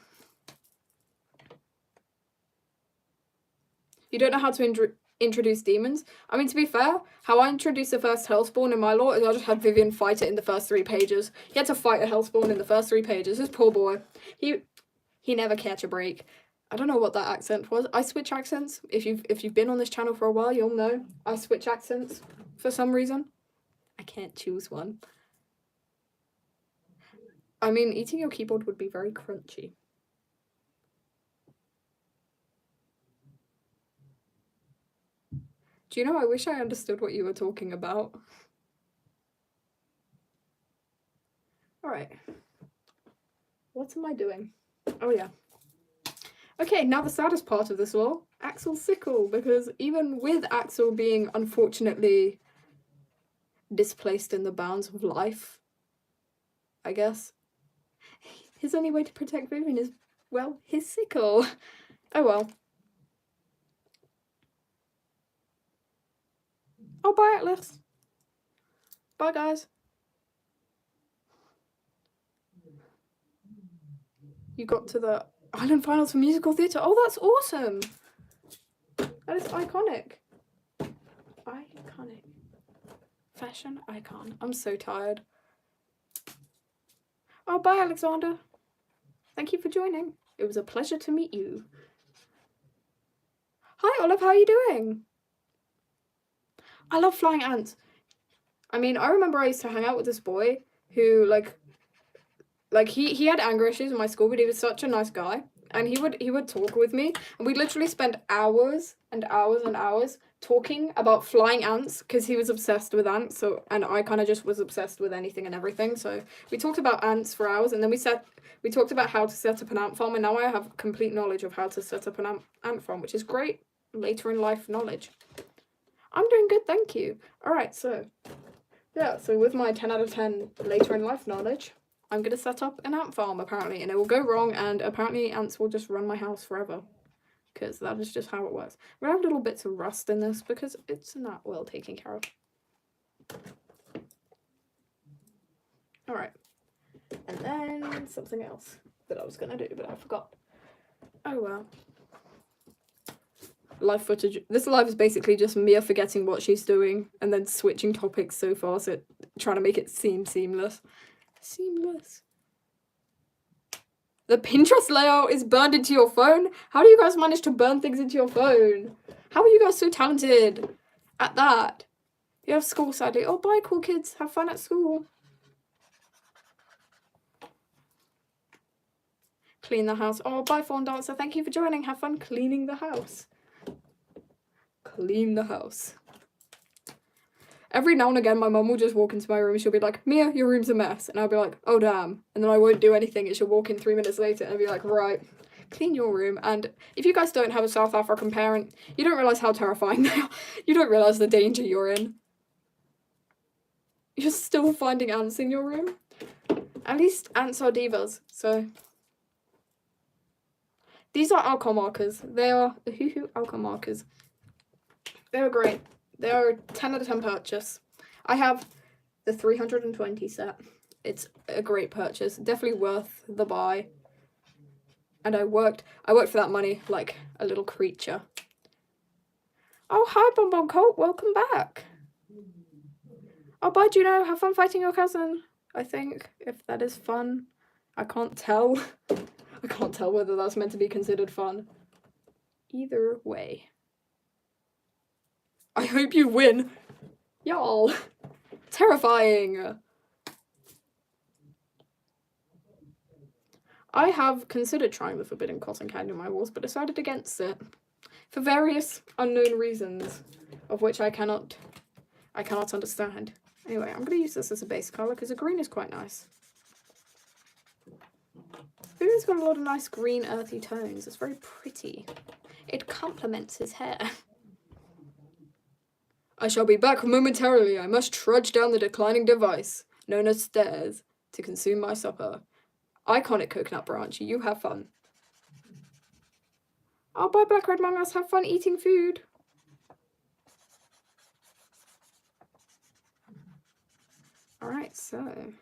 You don't know how to introduce demons? I mean, to be fair, how I introduced the first Hellspawn in my lore is I just had Vivian fight it in the first 3 pages. He had to fight a Hellspawn in the first 3 pages. This poor boy. He never catch a break. I don't know what that accent was. I switch accents. If you've been on this channel for a while, you'll know I switch accents for some reason. I can't choose one. I mean, eating your keyboard would be very crunchy. Do you know, I wish I understood what you were talking about. Alright. What am I doing? Oh yeah. Okay, now the saddest part of this all. Axel's sickle, because even with Axel being unfortunately displaced in the bounds of life, I guess, his only way to protect Vivian is, well, his sickle. Oh well. Oh, bye, Atlas. Bye, guys. You got to the Island Finals for Musical Theatre. Oh, that's awesome. That is iconic. Iconic. Fashion icon. I'm so tired. Oh, bye, Alexander. Thank you for joining. It was a pleasure to meet you. Hi, Olive. How are you doing? I love flying ants. I mean, I remember I used to hang out with this boy who, like he had anger issues in my school, but he was such a nice guy. And he would talk with me, and we'd literally spend hours and hours and hours talking about flying ants, because he was obsessed with ants, so, and I kind of just was obsessed with anything and everything, so we talked about ants for hours, and then we talked about how to set up an ant farm, and now I have complete knowledge of how to set up an ant farm, which is great later in life knowledge. I'm doing good, thank you. Alright, so, yeah, so with my 10 out of 10 later in life knowledge, I'm going to set up an ant farm, apparently, and it will go wrong, and apparently ants will just run my house forever. Because that is just how it works. I'm going to have little bits of rust in this because it's not well taken care of. Alright. And then something else that I was going to do, but I forgot. Oh well. Live footage. This live is basically just Mia forgetting what she's doing and then switching topics so fast, trying to make it seem seamless. Seamless. The Pinterest layout is burned into your phone? How do you guys manage to burn things into your phone? How are you guys so talented at that? You have school sadly. Oh, bye, cool kids. Have fun at school. Clean the house. Oh, bye, Fawn Dancer. Thank you for joining. Have fun cleaning the house. Clean the house. Every now and again, my mum will just walk into my room and she'll be like, Mia, your room's a mess. And I'll be like, oh, damn. And then I won't do anything and she'll walk in 3 minutes later and I'll be like, right, clean your room. And if you guys don't have a South African parent, you don't realise how terrifying they are. You don't realise the danger you're in. You're still finding ants in your room. At least ants are divas, so. These are alcohol markers. They are alcohol markers. They're great. They are a 10 out of 10 purchase. I have the 320 set. It's a great purchase. Definitely worth the buy. And I worked for that money like a little creature. Oh, hi, Bonbon Colt. Welcome back. Oh, bye, Juno. Have fun fighting your cousin. I think, if that is fun. I can't tell. I can't tell whether that's meant to be considered fun. Either way. I hope you win. Y'all. Terrifying. I have considered trying the forbidden cotton candy on my walls, but decided against it. For various unknown reasons, of which I cannot understand. Anyway, I'm going to use this as a base colour because the green is quite nice. Vivian's got a lot of nice green earthy tones. It's very pretty. It complements his hair. I shall be back momentarily. I must trudge down the declining device, known as stairs, to consume my supper. Iconic coconut branch. You have fun. Oh, bye, Black Red Mangas. Have fun eating food. Alright, so.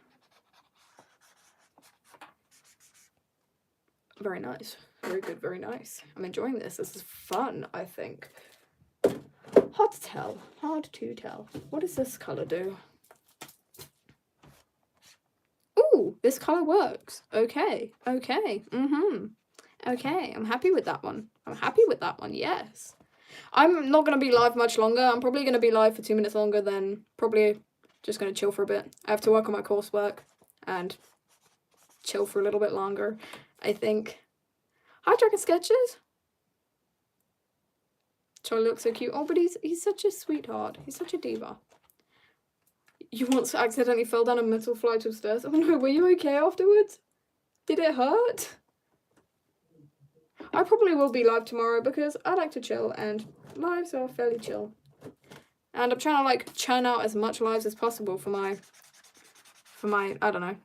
Very nice. Very good, very nice. I'm enjoying this. This is fun, I think. Hard to tell. Hard to tell. What does this colour do? Ooh, this colour works. Okay. Okay. Okay, I'm happy with that one. I'm happy with that one, yes. I'm not going to be live much longer. I'm probably going to be live for 2 minutes longer, then probably just going to chill for a bit. I have to work on my coursework and chill for a little bit longer, I think. Hi, Dragon Sketches. Charlie looks so cute. Oh, but he's such a sweetheart. He's such a diva. You once accidentally fell down a metal flight of stairs. Oh no, were you okay afterwards? Did it hurt? I probably will be live tomorrow because I like to chill and lives are fairly chill. And I'm trying to like churn out as much lives as possible for my, I don't know,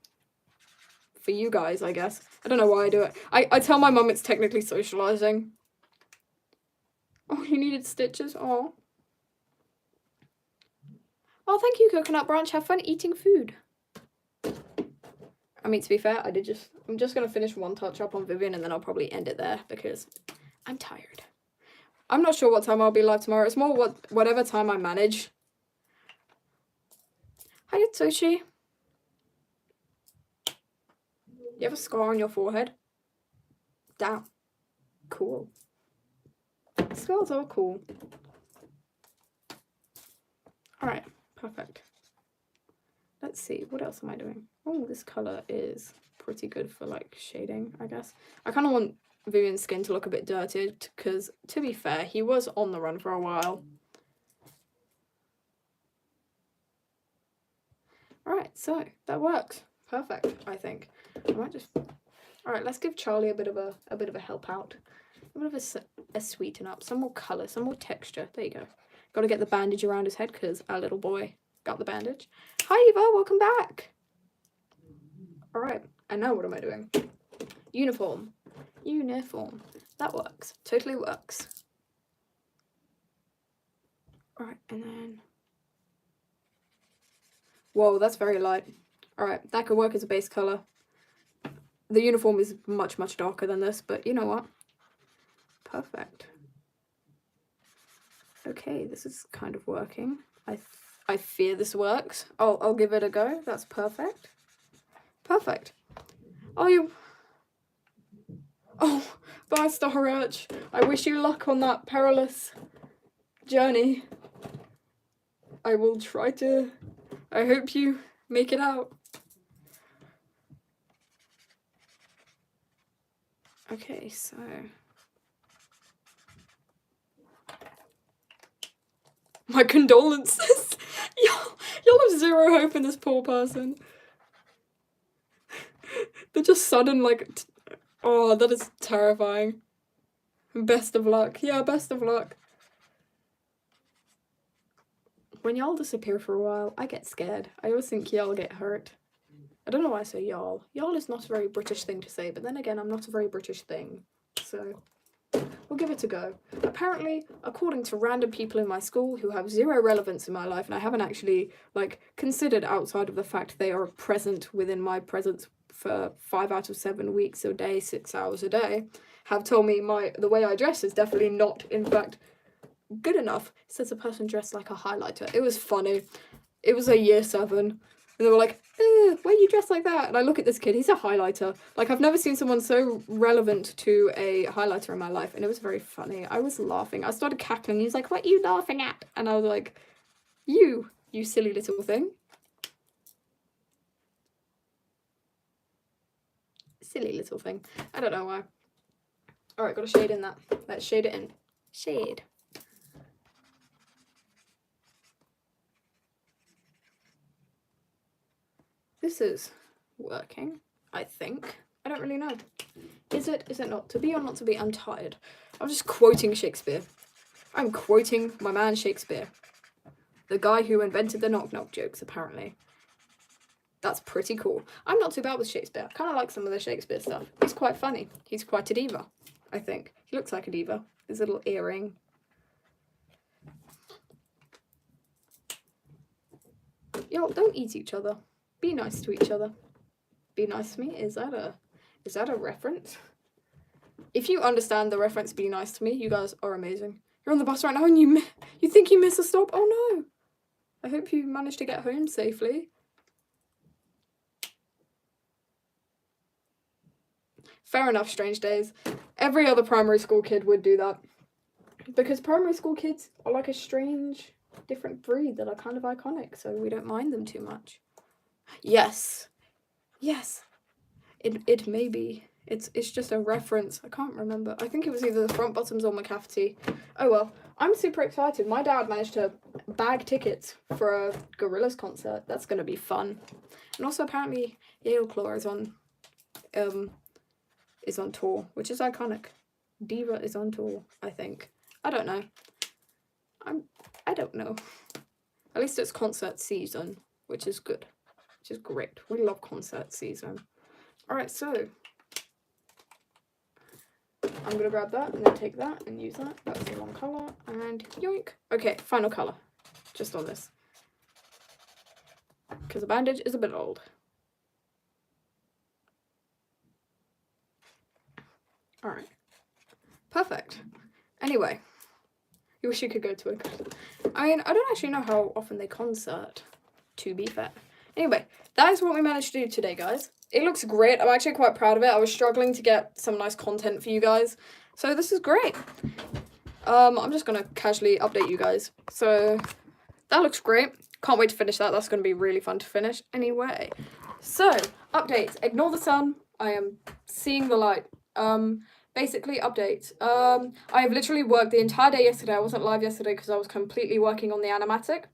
for you guys, I guess. I don't know why I do it. I tell my mum it's technically socializing. Oh, you needed stitches? Oh. Oh, thank you, Coconut Branch. Have fun eating food. I mean, to be fair, I'm just going to finish one touch up on Vivian and then I'll probably end it there because I'm tired. I'm not sure what time I'll be live tomorrow. It's more whatever time I manage. Hi, Toshi. You have a scar on your forehead? Damn. Cool. Scars are cool. Alright, perfect. Let's see, what else am I doing? Oh, this colour is pretty good for, like, shading, I guess. I kind of want Vivian's skin to look a bit dirty, because, to be fair, he was on the run for a while. Alright, so, that works. Perfect, I think. I might just... Alright, let's give Charlie a bit of a help out. A bit of a sweeten up. Some more colour, some more texture. There you go. Got to get the bandage around his head, because our little boy got the bandage. Hi, Eva, welcome back. Alright, and now what am I doing? Uniform. Uniform. That works. Totally works. Alright, and then... Whoa, that's very light. Alright, that could work as a base colour. The uniform is much, much darker than this, but you know what? Perfect. Okay, this is kind of working. I fear this works. I'll give it a go. That's perfect. Perfect. Oh, you... Oh, bye, Star Urch. I wish you luck on that perilous journey. I will try to... I hope you make it out. Okay, so... My condolences. Y'all have zero hope in this poor person. They're just sudden, like... Oh, that is terrifying. Best of luck. Yeah, best of luck. When y'all disappear for a while, I get scared. I always think y'all get hurt. I don't know why I say y'all. Y'all is not a very British thing to say, but then again, I'm not a very British thing. So, we'll give it a go. Apparently, according to random people in my school who have zero relevance in my life, and I haven't actually, like, considered outside of the fact they are present within my presence for 5 out of 7 weeks a day, 6 hours a day, have told me the way I dress is definitely not, in fact, good enough. It says a person dressed like a highlighter. It was funny. It was a year 7. And they were like, why are you dressed like that? And I look at this kid, he's a highlighter. Like, I've never seen someone so relevant to a highlighter in my life. And it was very funny. I was laughing. I started cackling. He was like, what are you laughing at? And I was like, you silly little thing. Silly little thing. I don't know why. Alright, got a shade in that. Let's shade it in. Shade. This is working, I think. I don't really know. Is it not? To be or not to be? I'm tired. I'm just quoting Shakespeare. I'm quoting my man Shakespeare. The guy who invented the knock-knock jokes, apparently. That's pretty cool. I'm not too bad with Shakespeare. I kind of like some of the Shakespeare stuff. He's quite funny. He's quite a diva, I think. He looks like a diva. His little earring. Y'all, don't eat each other. Be nice to each other. Be nice to me? Is that a reference? If you understand the reference, be nice to me, you guys are amazing. You're on the bus right now and you think you missed a stop? Oh no! I hope you managed to get home safely. Fair enough, Strange Days. Every other primary school kid would do that. Because primary school kids are like a strange, different breed that are kind of iconic, so we don't mind them too much. Yes. Yes. It may be. It's just a reference. I can't remember. I think it was either the Front Bottoms or McCafferty. Oh well. I'm super excited. My dad managed to bag tickets for a Gorillaz concert. That's gonna be fun. And also apparently Yale Claw is on tour, which is iconic. Diva is on tour, I think. I don't know. I don't know. At least it's concert season, which is good. Which is great. We love concert season. Alright, so I'm gonna grab that and then take that and use that. That's the wrong colour. And yoink. Okay, final colour. Just on this. Because the bandage is a bit old. Alright. Perfect. Anyway. You wish you could go to a concert. I mean, I don't actually know how often they concert, to be fair. Anyway, that is what we managed to do today, guys. It looks great. I'm actually quite proud of it. I was struggling to get some nice content for you guys. So this is great. I'm just going to casually update you guys. So that looks great. Can't wait to finish that. That's going to be really fun to finish. Anyway, so updates. Ignore the sun. I am seeing the light. Basically, updates. I have literally worked the entire day yesterday. I wasn't live yesterday because I was completely working on the animatic.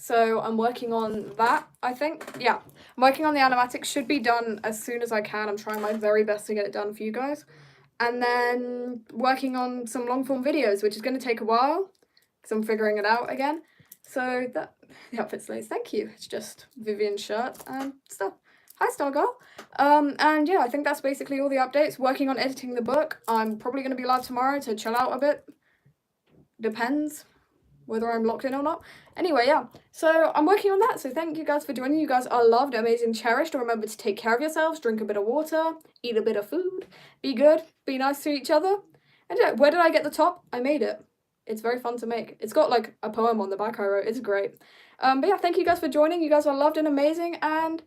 So I'm working on that, I think. Yeah, I'm working on the animatic. Should be done as soon as I can. I'm trying my very best to get it done for you guys. And then working on some long form videos, which is going to take a while because I'm figuring it out again. So that, the outfit slays. Thank you. It's just Vivian's shirt and stuff. Hi, Stargirl. And yeah, I think that's basically all the updates. Working on editing the book. I'm probably going to be live tomorrow to chill out a bit. Depends whether I'm locked in or not. Anyway, yeah. So I'm working on that. So thank you guys for joining. You guys are loved, amazing, cherished. Remember to take care of yourselves. Drink a bit of water. Eat a bit of food. Be good. Be nice to each other. And yeah, where did I get the top? I made it. It's very fun to make. It's got like a poem on the back I wrote. It's great. But yeah, thank you guys for joining. You guys are loved and amazing. And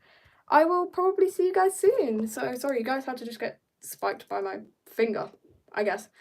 I will probably see you guys soon. So sorry, you guys had to just get spiked by my finger, I guess.